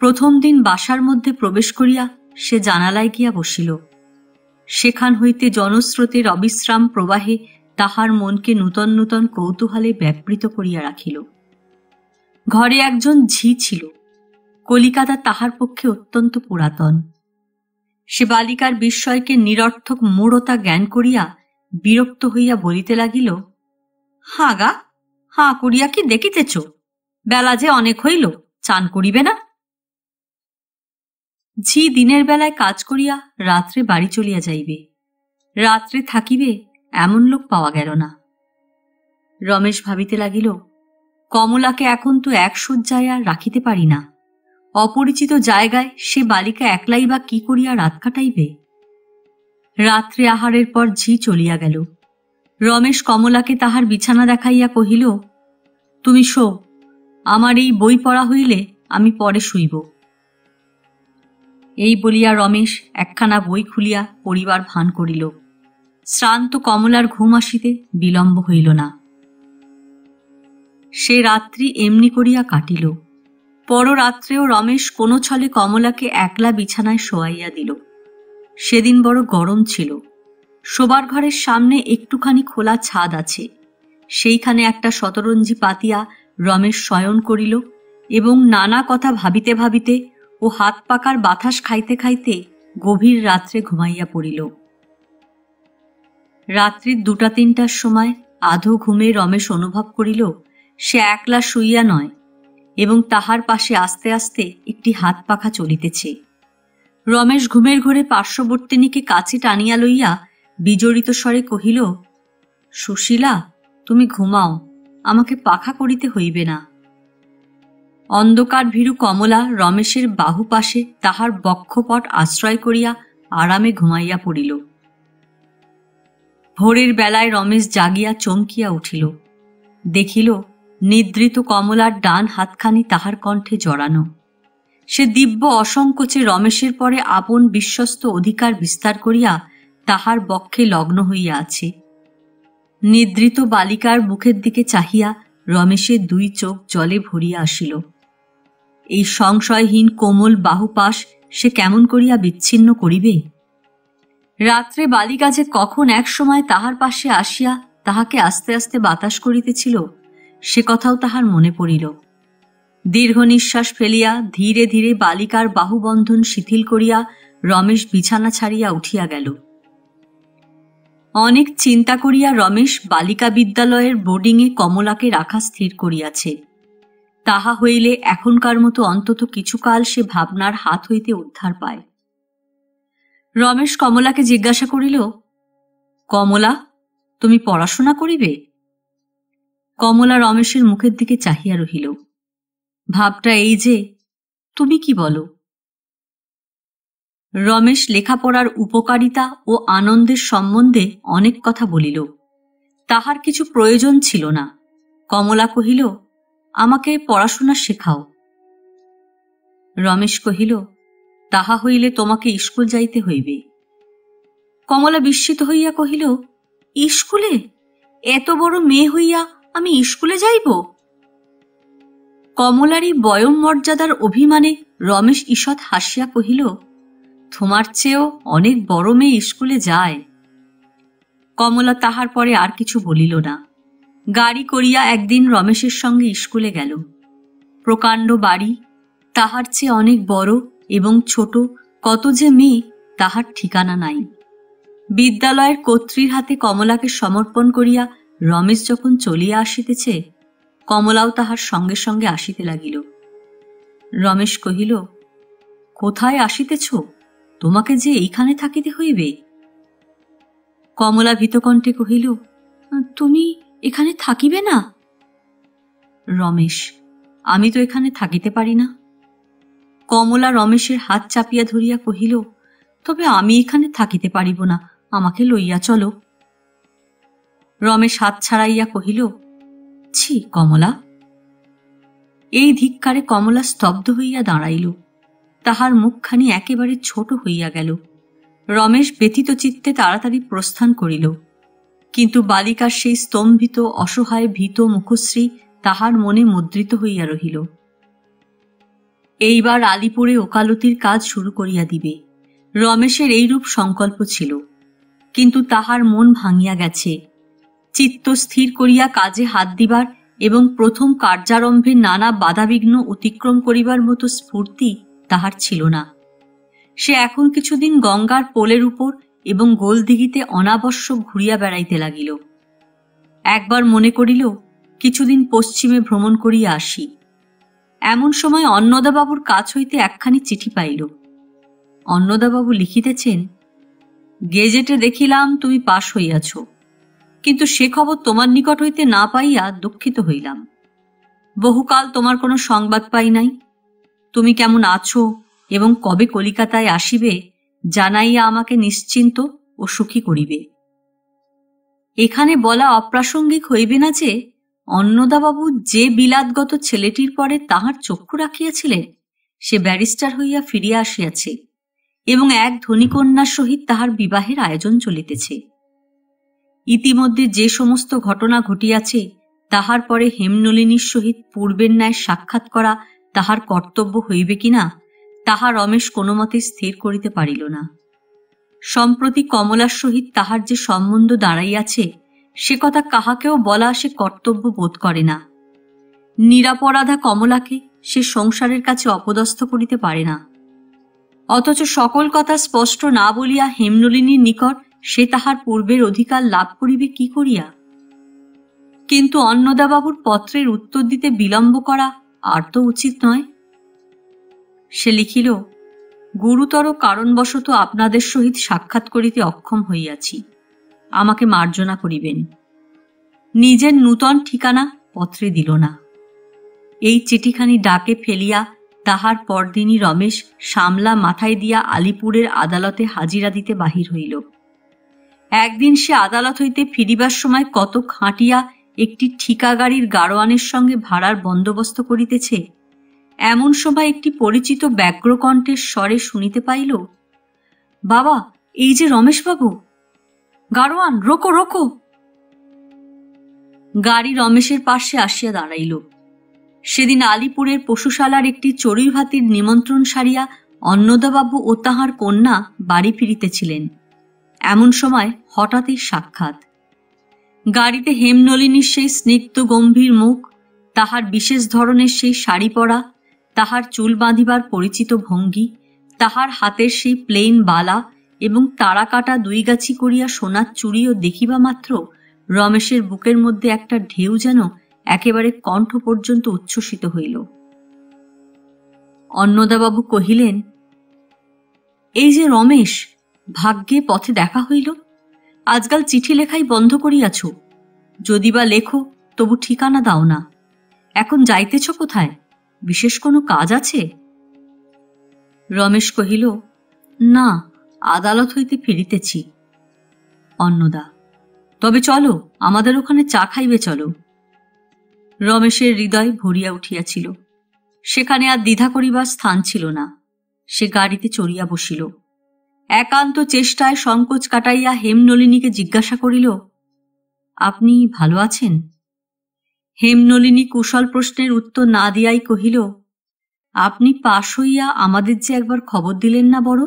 Speaker 1: প্রথম দিন বাসার মধ্যে প্রবেশ করিয়া সে জানালায় গিয়া বসিল। সেখান হইতে জনস্রোতের অবিশ্রাম প্রবাহে তাহার মনকে নূতন নূতন কৌতূহলে ব্যাপৃত করিয়া রাখিল। ঘরে একজন ঝি ছিল। কলিকাতা তাহার পক্ষে অত্যন্ত পুরাতন। সে বালিকার বিস্ময়কে নিরর্থক মূঢ়তা জ্ঞান করিয়া বিরক্ত হইয়া বলিতে লাগিল, হাঁ গা, হাঁ করিয়া কি দেখিতেছ? বেলা যে অনেক হইল, চান করিবে না? ঝি দিনের বেলায় কাজ করিয়া রাত্রে বাড়ি চলিয়া যাইবে, রাত্রে থাকিবে, এমন লোক পাওয়া গেল না। রমেশ ভাবিতে লাগিল, কমলাকে এখন তো এক শয্যায় আর রাখিতে পারি না। অপরিচিত জায়গায় সে বালিকা একলাই বা কি করিয়া রাত কাটাইবে? রাত্রে আহারের পর ঝি চলিয়া গেল। রমেশ কমলাকে তাহার বিছানা দেখাইয়া কহিল, তুমি শো, আমার এই বই পড়া হইলে আমি পরে শুইব। এই বলিয়া রমেশ একখানা বই খুলিয়া পড়িবার ভান করিল। শ্রান্ত কমলার ঘুম আসিতে বিলম্ব হইল না। সে রাত্রি এমনি করিয়া কাটিল। পররাত্রেও রমেশ কোনো ছলে কমলাকে একলা বিছানায় শোয়াইয়া দিল। সেদিন বড় গরম ছিল। শোবার ঘরের সামনে একটুখানি খোলা ছাদ আছে, সেইখানে একটা শতরঞ্জি পাতিয়া রমেশ শয়ন করিল এবং নানা কথা ভাবিতে ভাবিতে ও হাত পাকার বাতাস খাইতে খাইতে গভীর রাত্রে ঘুমাইয়া পড়িল। রাত্রির 2-3টার সময় আধো ঘুমে রমেশ অনুভব করিল সে একলা শুইয়া নয় এবং তাহার পাশে আস্তে আস্তে একটি হাত পাখা চলিতেছে। রমেশ ঘুমের ঘোরে পার্শ্ববর্তিনীকে কাছে টানিয়া লইয়া বিজড়িত স্বরে কহিল, সুশীলা, তুমি ঘুমাও, আমাকে পাখা করিতে হইবে না। অন্ধকার ভীরু কমলা রমেশের বাহু পাশে তাহার বক্ষপট আশ্রয় করিয়া আরামে ঘুমাইয়া পড়িল। ভোরের বেলায় রমেশ জাগিয়া চমকিয়া উঠিল। দেখিল নিদ্রিত কমলার ডান হাতখানি তাহার কণ্ঠে জড়ানো। সে দিব্য অসংকোচে রমেশের পরে আপন বিশ্বস্ত অধিকার বিস্তার করিয়া তাহার বক্ষে লগ্ন হইয়া আছে। নিদ্রিত বালিকার মুখের দিকে চাহিয়া রমেশের 2 চোখ জলে ভরিয়া আসিল। এই সংশয়হীন কোমল বাহুপাশ সে কেমন করিয়া বিচ্ছিন্ন করিবে? রাত্রে বালিকা যে কখন এক সময় তাহার পাশে আসিয়া তাহাকে আস্তে আস্তে বাতাস করিতেছিল সে কথাও তাহার মনে পড়িল। দীর্ঘ নিঃশ্বাস ফেলিয়া ধীরে ধীরে বালিকার বাহুবন্ধন শিথিল করিয়া রমেশ বিছানা ছাড়িয়া উঠিয়া গেল। অনেক চিন্তা করিয়া রমেশ বালিকা বিদ্যালয়ের বোর্ডিংয়ে কমলাকে রাখা স্থির করিয়াছে। তাহা হইলে এখনকার মতো অন্তত কিছুকাল সে ভাবনার হাত হইতে উদ্ধার পায়। রমেশ কমলাকে জিজ্ঞাসা করিল, কমলা, তুমি পড়াশোনা করিবে? কমলা রমেশের মুখের দিকে চাহিয়া রহিল। ভাবটা এই যে, তুমি কি বলো? রমেশ লেখাপড়ার উপকারিতা ও আনন্দের সম্বন্ধে অনেক কথা বলিল। তাহার কিছু প্রয়োজন ছিল না। কমলা কহিল, আমাকে পড়াশোনা শেখাও। রমেশ কহিল, তাহা হইলে তোমাকে স্কুল যাইতে হইবে। কমলা বিস্মিত হইয়া কহিল, স্কুলে? এত বড় মেয়ে হইয়া আমি স্কুলে যাইব? কমলারই বয়ম মর্যাদার অভিমানে রমেশ ঈষৎ হাসিয়া কহিল, তোমার চেয়েও অনেক বড় মেয়ে স্কুলে যায়। কমলা তাহার পরে আর কিছু বলিল না। গাড়ি করিয়া একদিন রমেশের সঙ্গে স্কুলে গেল। প্রকাণ্ড বাড়ি, তাহার চেয়ে অনেক বড় এবং ছোট কত যে মেয়ে তাহার ঠিকানা নাই। বিদ্যালয়ের কর্ত্রীর হাতে কমলাকে সমর্পণ করিয়া রমেশ যখন চলিয়া আসিতেছে, কমলাও তাহার সঙ্গে সঙ্গে আসিতে লাগিল। রমেশ কহিল, কোথায় আসিতেছ? তোমাকে যে এইখানে থাকিতে হইবে। কমলা ভীতকণ্ঠে কহিল, তুমি এখানে থাকিবে না? রমেশ, আমি তো এখানে থাকিতে পারি না। কমলা রমেশের হাত চাপিয়া ধরিয়া কহিল, তবে আমি এখানে থাকিতে পারিব না, আমাকে লইয়া চলো। রমেশ হাত ছাড়াইয়া কহিল, ছি কমলা। এই ধিক্কারে কমলা স্তব্ধ হইয়া দাঁড়াইল। তাহার মুখখানি একেবারে ছোট হইয়া গেল। রমেশ ব্যথিত চিত্তে তাড়াতাড়ি প্রস্থান করিল, কিন্তু বালিকার সেই স্তম্ভিত অসহায় ভীত মুখশ্রী তাহার মনে মুদ্রিত হইয়া রহিল। এইবার আলিপুরে ওকালতির কাজ শুরু করিয়া দিবে, রমেশের এইরূপ সংকল্প ছিল। কিন্তু তাহার মন ভাঙিয়া গেছে। চিত্ত স্থির করিয়া কাজে হাত দিবার এবং প্রথম কার্যারম্ভে নানা বাধাবিঘ্ন অতিক্রম করিবার মতো স্ফূর্তি তাহার ছিল না। সে এখন কিছুদিন গঙ্গার পোলের উপর এবং গোলদিঘিতে অনাবশ্যক ঘুরিয়া বেড়াইতে লাগিল। একবার মনে করিল কিছুদিন পশ্চিমে ভ্রমণ করিয়া আসি। এমন সময় অন্নদাবাবুর কাছ হইতে একখানি চিঠি পাইল। অন্নদাবাবু লিখিতেছেন, গেজেটে দেখিলাম তুমি পাশ হইয়াছ। কিন্তু সে খবর তোমার নিকট হইতে না পাইয়া দুঃখিত হইলাম। বহুকাল তোমার কোনো সংবাদ পাই নাই। তুমি কেমন আছো এবং কবে কলিকাতায় আসিবে জানাইয়া আমাকে নিশ্চিন্ত ও সুখী করিবে। এখানে বলা অপ্রাসঙ্গিক হইবে না যে অন্নদাবাবু যে বিলাতগত ছেলেটির পরে তাহার চক্ষু রাখিয়াছিলেন সে ব্যারিস্টার হইয়া ফিরিয়া আসিয়াছে এবং এক ধনীকন্যার সহিত তাহার বিবাহের আয়োজন চলিতেছে। ইতিমধ্যে যে সমস্ত ঘটনা ঘটিয়াছে তাহার পরে হেমনলিনীর সহিত পূর্বের ন্যায় সাক্ষাৎ করা তাহার কর্তব্য হইবে কিনা তাহা রমেশ কোনো মতে স্থির করিতে পারিল না। সম্প্রতি কমলার সহিত তাহার যে সম্বন্ধ দাঁড়াইয়াছে সে কথা কাহাকেও বলা সে কর্তব্য বোধ করে না। নিরাপরাধা কমলাকে সে সংসারের কাছে অপদস্থ করিতে পারে না। অথচ সকল কথা স্পষ্ট না বলিয়া হেমনলিনীর নিকট সে তাহার পূর্বের অধিকার লাভ করিবে কি করিয়া? কিন্তু অন্নদাবাবুর পত্রের উত্তর দিতে বিলম্ব করা আর তো উচিত নয়। সে লিখিল, গুরুতর কারণবশত আপনাদের সহিত সাক্ষাৎ করিতে অক্ষম হইয়াছি, আমাকে মার্জনা করিবেন। নিজের নূতন ঠিকানা পত্রে দিল না। এই চিঠিখানি ডাকে ফেলিয়া তাহার পরদিনই রমেশ সামলা মাথায় দিয়া আলিপুরের আদালতে হাজিরা দিতে বাহির হইল। একদিন সে আদালত হইতে ফিরিবার সময় কত খাটিয়া একটি ঠিকা গাড়ির গাড়োয়ানের সঙ্গে ভাড়ার বন্দোবস্ত করিতেছে, এমন সময় একটি পরিচিত ব্যগ্রকণ্ঠের স্বরে শুনিতে পাইল, বাবা, এই যে রমেশবাবু। গাড়োয়ান, রোকো রোকো। গাড়ি রমেশের পাশে আসিয়া দাঁড়াইল। সেদিন আলিপুরের পশুশালার একটি চড়ুই ভাতির নিমন্ত্রণ সারিয়া অন্নদাবাবু ও তাহার কন্যা বাড়ি ফিরিতেছিলেন। এমন সময় হঠাৎই সাক্ষাৎ। গাড়িতে হেমনলিনীর সেই স্নিগ্ধ গম্ভীর মুখ, তাহার বিশেষ ধরনের সেই শাড়ি পরা, তাহার চুল বাঁধিবার পরিচিত ভঙ্গি, তাহার হাতের সেই প্লেন বালা এবং তারা কাটা 2 গাছি করিয়া সোনার চুড়িও দেখিবা মাত্র রমেশের বুকের মধ্যে একটা ঢেউ যেন একেবারে কণ্ঠ পর্যন্ত উচ্ছ্বসিত হইল। অন্নদাবাবু কহিলেন, এই যে রমেশ, ভাগ্যে পথে দেখা হইল। আজকাল চিঠি লেখাই বন্ধ করিয়াছ, যদি বা লেখো তবু ঠিকানা দাও না। এখন যাইতেছ কোথায়? বিশেষ কোনো কাজ আছে? রমেশ কহিল, না, আদালত হইতে ফিরিতেছি। অন্নদা, তবে চলো, আমাদের ওখানে চা খাইবে চলো। রমেশের হৃদয় ভরিয়া উঠিয়াছিল। সেখানে আর দ্বিধা করিবার স্থান ছিল না। সে গাড়িতে চড়িয়া বসিল। একান্ত চেষ্টায় সংকোচ কাটাইয়া হেমনলিনীকে জিজ্ঞাসা করিল, আপনি ভালো আছেন? হেমনলিনী কুশল প্রশ্নের উত্তর না দিয়াই কহিল, আপনি পাশ হইয়া আমাদের যে একবার খবর দিলেন না বড়?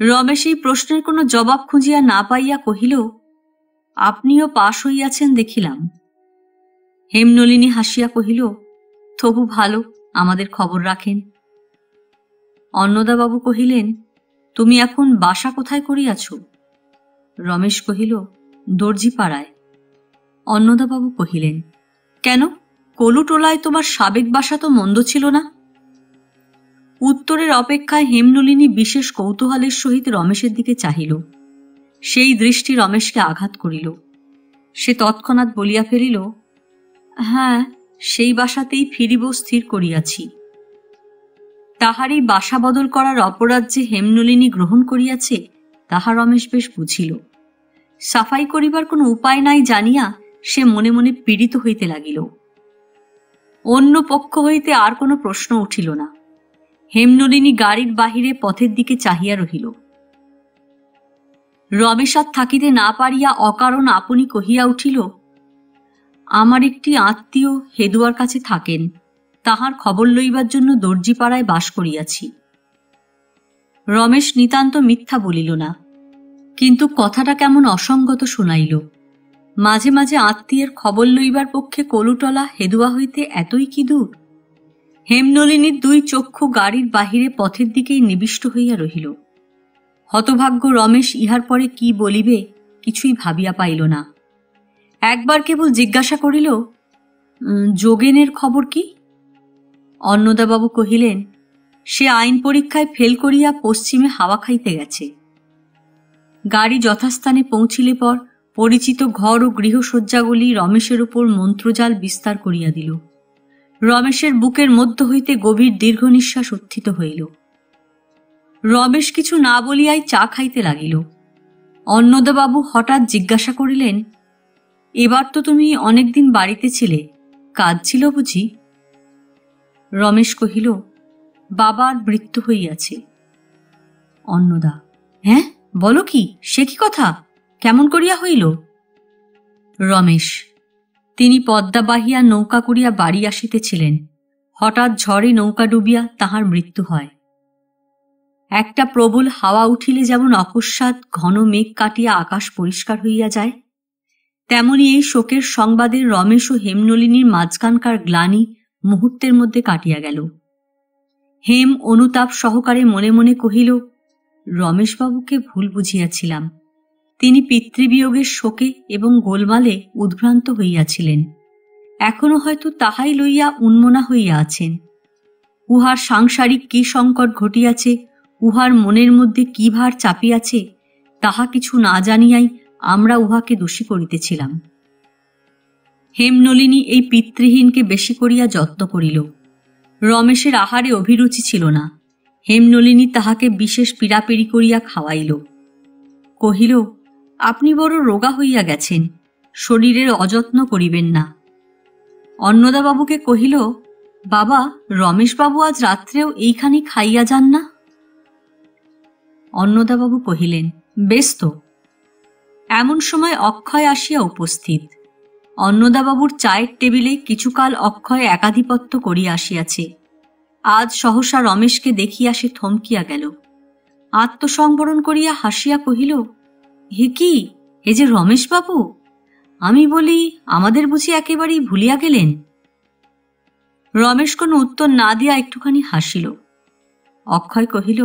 Speaker 1: রমেশ এই প্রশ্নের কোনো জবাব খুঁজিয়া না পাইয়া কহিল, আপনিও পাশ হইয়াছেন দেখিলাম। হেমনলিনী হাসিয়া কহিল, তবু ভালো, আমাদের খবর রাখেন। অন্নদাবাবু কহিলেন, তুমি এখন বাসা কোথায় করিয়াছ? রমেশ কহিল, দর্জিপাড়ায়। অন্নদাবাবু কহিলেন, কেন, কলুটোলায় তোমার সাবেক বাসা তো মন্দ ছিল না? উত্তরের অপেক্ষায় হেমনলিনী বিশেষ কৌতূহলের সহিত রমেশের দিকে চাহিল। সেই দৃষ্টি রমেশকে আঘাত করিল। সে তৎক্ষণাৎ বলিয়া ফেলিল, হ্যাঁ, সেই বাসাতেই ফিরিব স্থির করিয়াছি। তাহারই বাসা বদল করার অপরাধ যে হেমনলিনী গ্রহণ করিয়াছে তাহা রমেশ বেশ বুঝিল। সাফাই করিবার কোনো উপায় নাই জানিয়া সে মনে মনে পীড়িত হইতে লাগিল। অন্য পক্ষ হইতে আর কোনো প্রশ্ন উঠিল না। হেমনলিনী গাড়ির বাহিরে পথের দিকে চাহিয়া রহিল। রমেশ আর থাকিতে না পারিয়া অকারণ আপনি কহিয়া উঠিল, আমার একটি আত্মীয় হেদুয়ার কাছে থাকেন, তাহার খবর লইবার জন্য দর্জিপাড়ায় বাস করিয়াছি। রমেশ নিতান্ত মিথ্যা বলিল না, কিন্তু কথাটা কেমন অসঙ্গত শুনাইল। মাঝে মাঝে আত্মীয়ের খবর লইবার পক্ষে কলুটলা হেদুয়া হইতে এতই কি দূর? হেমনলিনীর 2 চক্ষু গাড়ির বাহিরে পথের দিকেই নিবিষ্ট হইয়া রহিল। হতভাগ্য রমেশ ইহার পরে কি বলিবে কিছুই ভাবিয়া পাইল না। একবার কেবল জিজ্ঞাসা করিল, যোগেনের খবর কি? অন্নদাবাবু কহিলেন, সে আইন পরীক্ষায় ফেল করিয়া পশ্চিমে হাওয়া খাইতে গেছে। গাড়ি যথাস্থানে পৌঁছিলে পর পরিচিত ঘর ও গৃহসজ্জাগুলি রমেশের উপর মন্ত্রজাল বিস্তার করিয়া দিল। রমেশের বুকের মধ্য হইতে গভীর দীর্ঘ নিঃশ্বাস উত্থিত হইল। রমেশ কিছু না বলিয়াই চা খাইতে লাগিল। অন্নদাবাবু হঠাৎ জিজ্ঞাসা করিলেন, এবার তো তুমি অনেকদিন বাড়িতে ছিলে, কাজ ছিল বুঝি? রমেশ কহিল, বাবার মৃত্যু হইয়াছে। অন্নদা, হ্যাঁ, বলো কি, সে কি কথা, কেমন করিয়া হইল? রমেশ, তিনি পদ্মা বাহিয়া নৌকা করিয়া বাড়ি আসিতেছিলেন, হঠাৎ ঝড়ে নৌকা ডুবিয়া তাহার মৃত্যু হয়। একটা প্রবল হাওয়া উঠিলে যেমন অকস্মাৎ ঘন মেঘ কাটিয়া আকাশ পরিষ্কার হইয়া যায়, তেমনি এই শোকের সংবাদে রমেশ ও হেমনলিনীর মাঝখানকার গ্লানি মুহূর্তের মধ্যে কাটিয়া গেল। হেম অনুতাপ সহকারে মনে মনে কহিল, রমেশবাবুকে ভুল বুঝিয়াছিলাম। তিনি পিতৃবিয়োগের শোকে এবং গোলমালে উদ্ভ্রান্ত হইয়াছিলেন, এখনো হয়তো তাহাই লইয়া উন্মনা হইয়া আছেন। উহার সাংসারিক কি সংকট ঘটিয়াছে, উহার মনের মধ্যে কি ভার চাপিয়াছে, তাহা কিছু না জানিয়াই আমরা উহাকে দোষী করিতেছিলাম। হেমনলিনী এই পিতৃহীনকে বেশি করিয়া যত্ন করিল। রমেশের আহারে অভিরুচি ছিল না, হেমনলিনী তাহাকে বিশেষ পীড়াপিড়ি করিয়া খাওয়াইল। কহিল, আপনি বড় রোগা হইয়া গেছেন, শরীরের অযত্ন করিবেন না। অন্নদাবাবুকে কহিল, বাবা, রমেশবাবু আজ রাত্রেও এইখানি খাইয়া যান না? অন্নদাবাবু কহিলেন, বেশ তো। এমন সময় অক্ষয় আসিয়া উপস্থিত। অন্নদাবাবুর চায়ের টেবিলে কিছুকাল অক্ষয় একাধিপত্য করিয়া আসিয়াছে। আজ সহসা রমেশকে দেখিয়া সে থমকিয়া গেল। আত্মসংবরণ করিয়া হাসিয়া কহিল, হে কি, এ যে রমেশবাবু! আমি বলি, আমাদের বুঝি একেবারেই ভুলিয়া গেলেন? রমেশ কোনো উত্তর না দিয়া একটুখানি হাসিল। অক্ষয় কহিল,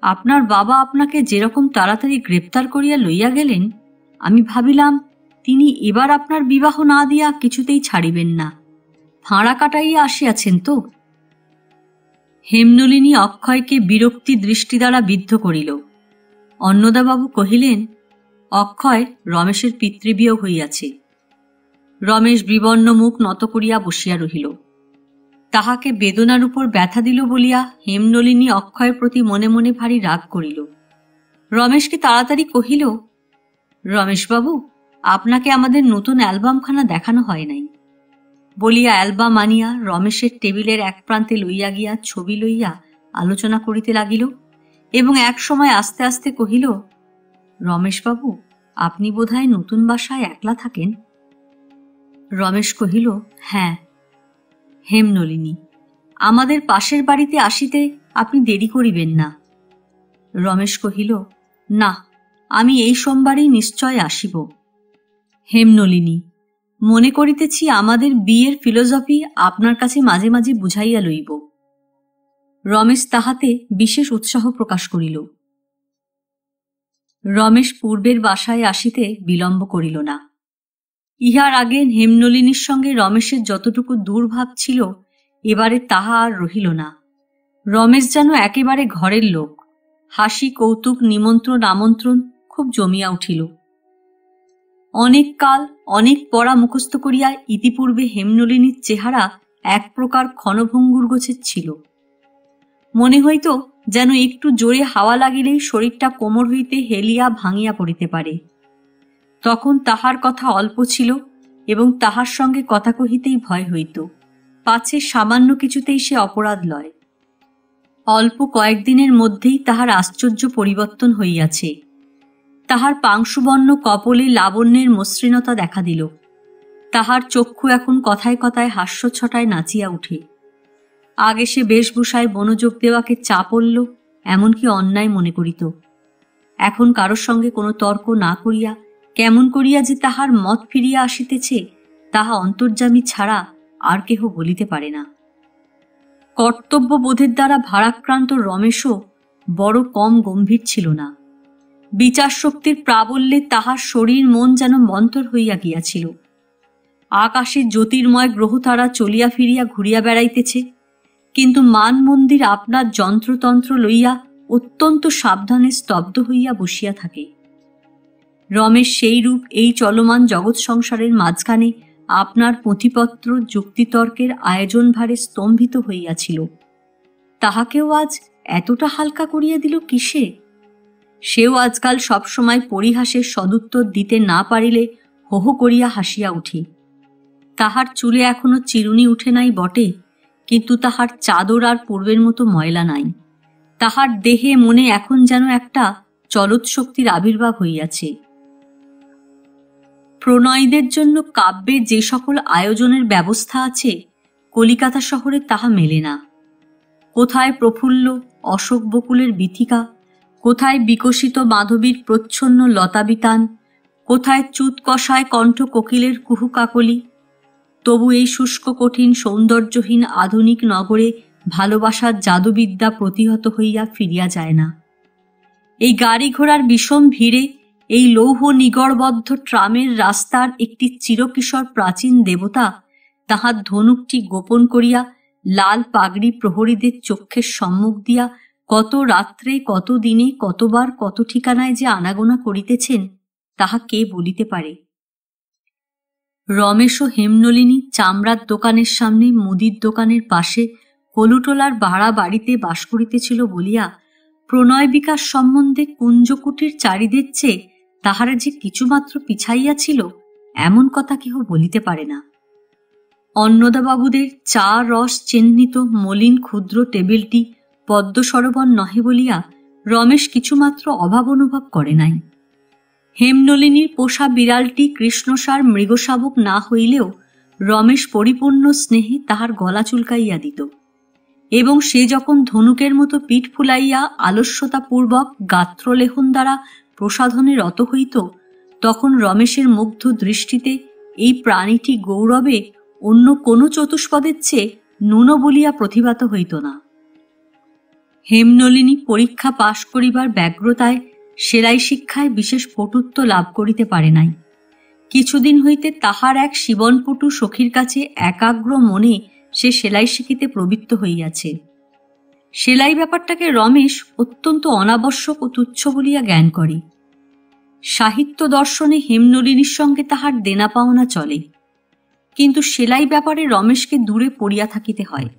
Speaker 1: আপনার বাবা আপনাকে যেরকম তাড়াতাড়ি গ্রেপ্তার করিয়া লইয়া গেলেন, আমি ভাবিলাম তিনি এবার আপনার বিবাহ না দিয়া কিছুতেই ছাড়িবেন না, ফাঁড়া কাটাইয়া আসিয়াছেন তো। হেমনলিনী অক্ষয়কে বিরক্তি দৃষ্টি দ্বারা বিদ্ধ করিল। অন্নদাবাবু কহিলেন, অক্ষয়, রমেশের পিতৃবিয়োগ হইয়াছে। রমেশ বিবর্ণ মুখ নত করিয়া বসিয়া রহিল। তাহাকে বেদনার উপর ব্যথা দিল বলিয়া হেমনলিনী অক্ষয়ের প্রতি মনে মনে ভারী রাগ করিল। রমেশকে তাড়াতাড়ি কহিল, রমেশবাবু, আপনাকে আমাদের নতুন অ্যালবামখানা দেখানো হয় নাই। বলিয়া অ্যালবাম আনিয়া রমেশের টেবিলের এক প্রান্তে লইয়া গিয়া ছবি লইয়া আলোচনা করিতে লাগিল এবং এক সময় আস্তে আস্তে কহিল, রমেশবাবু, আপনি বোধহয় নতুন বাসায় একলা থাকেন? রমেশ কহিল, হ্যাঁ। হেমনলিনী, আমাদের পাশের বাড়িতে আসিতে আপনি দেরি করিবেন না। রমেশ কহিল, না, আমি এই সোমবারই নিশ্চয় আসিব। হেমনলিনী, মনে করিতেছি আমাদের বিয়ের ফিলোসফি আপনার কাছে মাঝে মাঝে বুঝাইয়া লইব। রমেশ তাহাতে বিশেষ উৎসাহ প্রকাশ করিল। রমেশ পূর্বের বাসায় আসিতে বিলম্ব করিল না। ইহার আগে হেমনলিনীর সঙ্গে রমেশের যতটুকু দূরভাব ছিল, এবারে তাহা আর রহিল না। রমেশ যেন একেবারে ঘরের লোক। হাসি, কৌতুক, নিমন্ত্রণ আমন্ত্রণ খুব জমিয়া উঠিল। অনেক কাল অনেক পড়া মুখস্থ করিয়া ইতিপূর্বে হেমনলিনীর চেহারা এক প্রকার ক্ষণভঙ্গুর গোছের ছিল। মনে হইত যেন একটু জোরে হাওয়া লাগিলেই শরীরটা কোমর হইতে হেলিয়া ভাঙিয়া পড়িতে পারে। তখন তাহার কথা অল্প ছিল এবং তাহার সঙ্গে কথা কহিতেই ভয় হইত, পাছে সামান্য কিছুতেই সে অপরাধ লয়। অল্প কয়েকদিনের মধ্যেই তাহার আশ্চর্য পরিবর্তন হইয়াছে। তাহার পাংশুবর্ণ কপলে লাবণ্যের মসৃণতা দেখা দিল। তাহার চক্ষু এখন কথায় কথায় হাস্যছটায় নাচিয়া উঠে। আগে সে বেশভূষায় মনোযোগ দেওয়াকে চা পড়ল, এমনকি অন্যায় মনে করিত। এখন কারোর সঙ্গে কোনো তর্ক না করিয়া কেমন করিয়া যে তাহার মত ফিরিয়া আসিতেছে, তাহা অন্তর্যামী ছাড়া আর কেহ বলিতে পারে না। কর্তব্যবোধের দ্বারা ভারাক্রান্ত রমেশও বড় কম গম্ভীর ছিল না। বিচার শক্তির প্রাবল্যে তাহার শরীর মন যেন মন্থর হইয়া গিয়াছিল। আকাশে জ্যোতির্ময় গ্রহতারা চলিয়া ফিরিয়া ঘুরিয়া বেড়াইতেছে, কিন্তু মান মন্দির আপনার যন্ত্রতন্ত্র লইয়া অত্যন্ত সাবধানে স্তব্ধ হইয়া বসিয়া থাকে। রমেশ সেই রূপ এই চলমান জগৎ সংসারের মাঝখানে আপনার পুঁথিপত্র যুক্তিতর্কের আয়োজন ভারে স্তম্ভিত হইয়াছিল। তাহাকেও আজ এতটা হালকা করিয়া দিল কিসে? সেও আজকাল সবসময় পরিহাসের সদুত্তর দিতে না পারিলে হো হো করিয়া হাসিয়া উঠে। তাহার চুলে এখনো চিরুনি উঠে নাই বটে, কিন্তু তাহার চাদর আর পূর্বের মতো ময়লা নাই। তাহার দেহে মনে এখন যেন একটা চলৎ শক্তির আবির্ভাব হইয়াছে। প্রণয়ীদের জন্য কাব্যে যে সকল আয়োজনের ব্যবস্থা আছে, কলিকাতা শহরে তাহা মেলে না। কোথায় প্রফুল্ল অশোক বকুলের বীথিকা, কোথায় বিকশিত মাধবীর প্রচ্ছন্ন লতাবিতান, কোথায় চুৎকষায় কণ্ঠ কোকিলের কুহু কাকলি। তবু এই শুষ্ক কঠিন সৌন্দর্যহীন আধুনিক নগরে ভালোবাসার জাদুবিদ্যা প্রতিহত হইয়া ফিরিয়া যায় না। এই গাড়ি ঘোড়ার বিষম ভিড়ে, এই লৌহ নিগড়বদ্ধ ট্রামের রাস্তার একটি চিরকিশোর প্রাচীন দেবতা তাহার ধনুকটি গোপন করিয়া লাল পাগড়ি প্রহরীদের চক্ষের সম্মুখ দিয়া কত রাত্রে, কত দিনে, কতবার, কত ঠিকানায় যে আনাগোনা করিতেছেন, তাহা কে বলিতে পারে? রমেশ ও হেমনলিনী চামড়ার দোকানের সামনে মুদির দোকানের পাশে কলুটোলার ভাড়া বাড়িতে বাস করিতেছিল বলিয়া প্রণয় বিকাশ সম্বন্ধে কুঞ্জকুটির চারিদের চেয়ে তাহারা যে কিছুমাত্র পিছাইয়া ছিল, এমন কথা কেহ বলিতে পারে না। অন্নদাবাবুদের চা রস চিহ্নিত মলিন ক্ষুদ্র টেবিলটি পদ্ম সরোবর নহে বলিয়া রমেশ কিছুমাত্র অভাব অনুভব করে নাই। হেমনলিনীর পোষা বিড়ালটি কৃষ্ণসার মৃগশাবক না হইলেও রমেশ পরিপূর্ণ স্নেহে তাহার গলা চুলকাইয়া দিত, এবং সে যখন ধনুকের মতো পিঠ ফুলাইয়া আলস্যতাপূর্বক গাত্রলেহন দ্বারা প্রসাধনে রত হইত, তখন রমেশের মুগ্ধ দৃষ্টিতে এই প্রাণীটি গৌরবে অন্য কোনো চতুষ্পদের চেয়ে ন্যূন বলিয়া প্রতিভাত হইত না। হেমনলিনী পরীক্ষা পাশ করিবার ব্যগ্রতায় সেলাই শিক্ষায় বিশেষ পটুত্ব লাভ করিতে পারে নাই। কিছুদিন হইতে তাহার এক শিবনপটু সখীর কাছে একাগ্র মনে সে সেলাই শিখিতে প্রবৃত্ত হইয়াছে। সেলাই ব্যাপারটাকে রমেশ অত্যন্ত অনাবশ্যক ও তুচ্ছ বলিয়া জ্ঞান করে। সাহিত্য দর্শনে হেমনলিনীর সঙ্গে তাহার দেনা পাওনা চলে, কিন্তু সেলাই ব্যাপারে রমেশকে দূরে পড়িয়া থাকিতে হয়।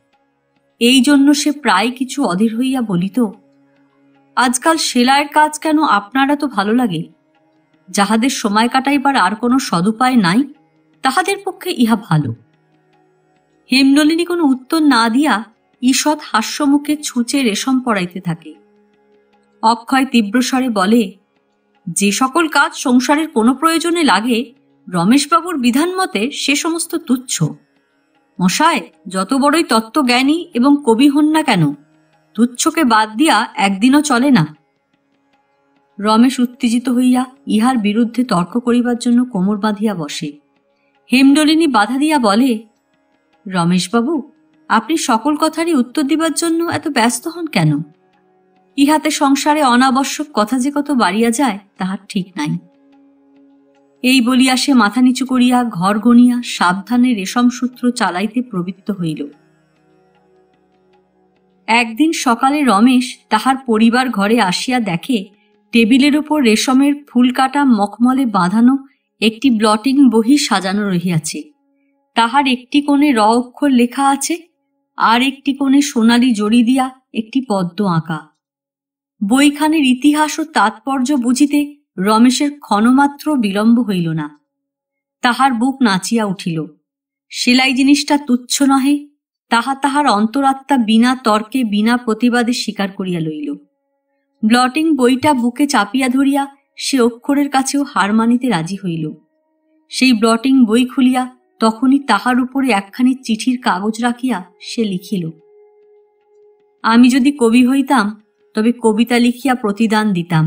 Speaker 1: এই জন্য সে প্রায় কিছু অধীর হইয়া বলিত, আজকাল সেলাইয়ের কাজ কেন আপনার এত ভালো লাগে? যাহাদের সময় কাটাইবার আর কোনো সদুপায় নাই, তাহাদের পক্ষে ইহা ভালো। হেমনলিনী কোনো উত্তর না দিয়া ঈষৎ হাস্যমুখে ছুঁচে রেশম পড়াইতে থাকে। অক্ষয় তীব্রস্বরে বলে, যে সকল কাজ সংসারের কোনো প্রয়োজনে লাগে, রমেশবাবুর বিধান মতে সে সমস্ত তুচ্ছ। মশায়, যত বড়ই তত্ত্বজ্ঞানী এবং কবি হন না কেন, তুচ্ছকে বাদ দিয়া একদিনও চলে না। রমেশ উত্তেজিত হইয়া ইহার বিরুদ্ধে তর্ক করিবার জন্য কোমর বাঁধিয়া বসে। হেমনলিনী বাধা দিয়া বলে, রমেশবাবু, আপনি সকল কথারই উত্তর দিবার জন্য এত ব্যস্ত হন কেন? ইহাতে সংসারে অনাবশ্যক কথা যে কত বাড়িয়া যায়, তাহার ঠিক নাই। এই বলিয়া সে মাথা নিচু করিয়া ঘর গনিয়া সাবধানে রেশম সূত্র চালাইতে প্রবৃত্ত হইল। একদিন সকালে রমেশ তাহার পরিবার ঘরে আসিয়া দেখে টেবিলের উপর রেশমের ফুল কাটা মখমলে বাঁধানো একটি ব্লটিং বহি সাজানো রহিয়াছে। তাহার একটি কোণে র অক্ষর লেখা আছে, আর একটি কোণে সোনালি জড়ি দিয়া একটি পদ্ম আঁকা। বইখানের ইতিহাস ও তাৎপর্য বুঝিতে রমেশের ক্ষণমাত্র বিলম্ব হইল না। তাহার বুক নাচিয়া উঠিল। সেলাই জিনিসটা তুচ্ছ নহে, তাহা তাহার অন্তরাত্মা বিনা তর্কে বিনা প্রতিবাদে স্বীকার করিয়া লইল। ব্লটিং বইটা বুকে চাপিয়া ধরিয়া সে অক্ষরের কাছেও হার মানিতে রাজি হইল। সেই ব্লটিং বই খুলিয়া তখনই তাহার উপরে একখানি চিঠির কাগজ রাখিয়া সে লিখিল, আমি যদি কবি হইতাম তবে কবিতা লিখিয়া প্রতিদান দিতাম,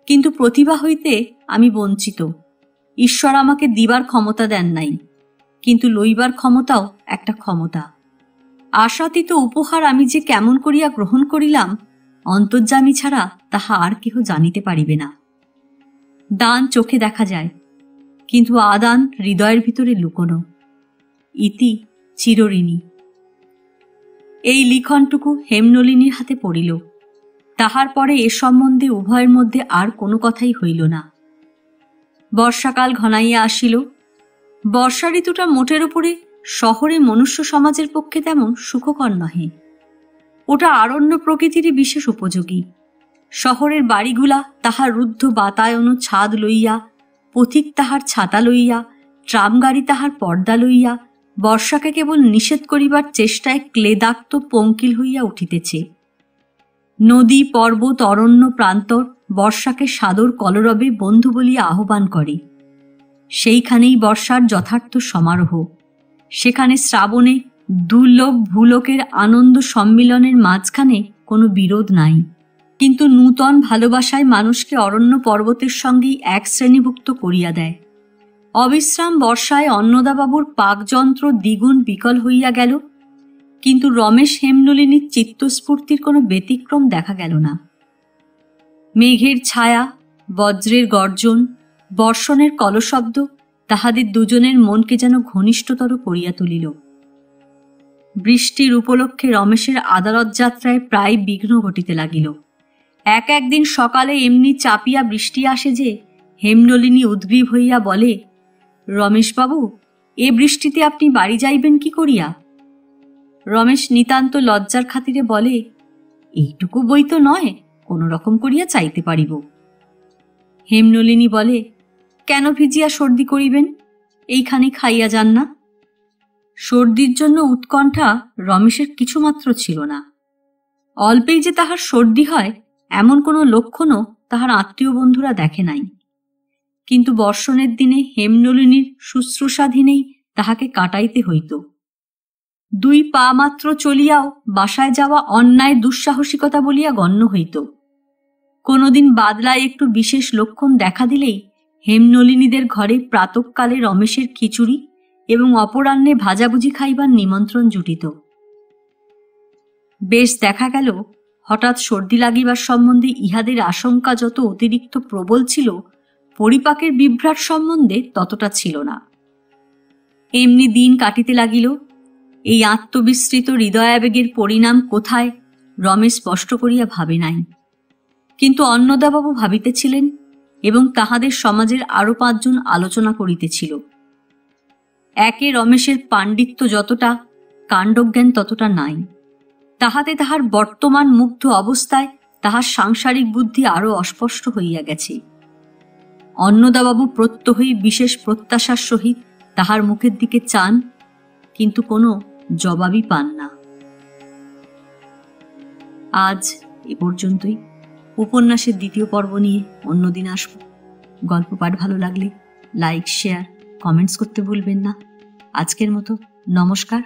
Speaker 1: কিন্তু প্রতিভা হইতে আমি বঞ্চিত। ঈশ্বর আমাকে দিবার ক্ষমতা দেন নাই, কিন্তু লইবার ক্ষমতাও একটা ক্ষমতা। আশাতীত উপহার আমি যে কেমন করিয়া গ্রহণ করিলাম, অন্তর্যামী ছাড়া তাহা আর কেহ জানিতে পারিবে না। দান চোখে দেখা যায়, কিন্তু আদান হৃদয়ের ভিতরে লুকোনো। ইতি চিরঋণী। এই লিখনটুকু হেমনলিনীর হাতে পড়িল। তাহার পরে এ সম্বন্ধে উভয়ের মধ্যে আর কোনো কথাই হইল না। বর্ষাকাল ঘনাইয়া আসিল। বর্ষা ঋতুটা মোটের উপরে শহরে মনুষ্য সমাজের পক্ষে তেমন সুখকর নহে। ওটা আরণ্য প্রকৃতিরই বিশেষ উপযোগী। শহরের বাড়িগুলা তাহার রুদ্ধ বাতায়ন ছাদ লইয়া, পথিক তাহার ছাতা লইয়া, ট্রাম গাড়ি তাহার পর্দা লইয়া বর্ষাকে কেবল নিষেধ করিবার চেষ্টায় ক্লেদাক্ত পঙ্কিল হইয়া উঠিতেছে। নদী, পর্বত, অরণ্য প্রান্তর বর্ষাকে সাদর কলরবে বন্ধু বলিয়া আহ্বান করে। সেইখানেই বর্ষার যথার্থ সমারোহ। সেখানে শ্রাবণে দুর্লভ ভূলোকের আনন্দ সম্মিলনের মাঝখানে কোনো বিরোধ নাই, কিন্তু নূতন ভালোবাসায় মানুষকে অরণ্য পর্বতের সঙ্গেই এক শ্রেণীভুক্ত করিয়া দেয়। অবিশ্রাম বর্ষায় অন্নদাবাবুর পাকযন্ত্র দ্বিগুণ বিকল হইয়া গেল, কিন্তু রমেশ হেমনলিনীর চিত্তস্ফূর্তির কোনো ব্যতিক্রম দেখা গেল না। মেঘের ছায়া, বজ্রের গর্জন, বর্ষণের কলশব্দ তাহাদের দুজনের মনকে যেন ঘনিষ্ঠতর করিয়া তুলিল। বৃষ্টির উপলক্ষে রমেশের আদালত যাত্রায় প্রায় বিঘ্ন ঘটিতে লাগিল। একদিন সকালে এমনি চাপিয়া বৃষ্টি আসে যে হেমনলিনী উদ্গ্রীব হইয়া বলে, রমেশবাবু, এ বৃষ্টিতে আপনি বাড়ি যাইবেন কি করিয়া? রমেশ নিতান্ত লজ্জার খাতিরে বলে, এইটুকু বই তো নয়, কোনো রকম করিয়া চাইতে পারিব। হেমনলিনী বলে, কেন ভিজিয়া সর্দি করিবেন? এইখানে খাইয়া যান না। সর্দির জন্য উৎকণ্ঠা রমেশের কিছুমাত্র ছিল না। অল্পেই যে তাহার সর্দি হয় এমন কোনো লক্ষণও তাহার আত্মীয় বন্ধুরা দেখে নাই, কিন্তু বর্ষণের দিনে হেমনলিনীর শুশ্রূষাধীনেই তাহাকে কাটাইতে হইত। 2 পা মাত্র চলিয়াও বাসায় যাওয়া অন্যায় দুঃসাহসিকতা বলিয়া গণ্য হইত। কোনোদিন বাদলায় একটু বিশেষ লক্ষণ দেখা দিলেই হেমনলিনীদের ঘরে প্রাতঃকালে রমেশের খিচুড়ি এবং অপরাহ্নে ভাজাভুজি খাইবার নিমন্ত্রণ জুটিত। বেশ দেখা গেল, হঠাৎ সর্দি লাগিবার সম্বন্ধে ইহাদের আশঙ্কা যত অতিরিক্ত প্রবল ছিল, পরিপাকের বিভ্রাট সম্বন্ধে ততটা ছিল না। এমনি দিন কাটিতে লাগিল। এই আত্মবিস্মৃত হৃদয়াবেগের পরিণাম কোথায় রমেশ স্পষ্ট করিয়া ভাবে নাই, কিন্তু অন্নদাবাবু ভাবিতেছিলেন এবং তাহাদের সমাজের আরো 5 জন আলোচনা করিতেছিল। একে রমেশের পাণ্ডিত্য যতটা, কাণ্ডজ্ঞান ততটা নাই। তাহাতে তাহার বর্তমান মুগ্ধ অবস্থায় তাহার সাংসারিক বুদ্ধি আরো অস্পষ্ট হইয়া গেছে। অন্নদাবাবু প্রত্যহই বিশেষ প্রত্যাশার সহিত তাহার মুখের দিকে চান, কিন্তু কোনো জবাবই পান না। আজ এ পর্যন্তই। উপন্যাসের 2য় পর্ব নিয়ে অন্যদিন আসব। গল্প পাঠ ভালো লাগলে লাইক, শেয়ার, কমেন্টস করতে ভুলবেন না। আজকের মতো নমস্কার।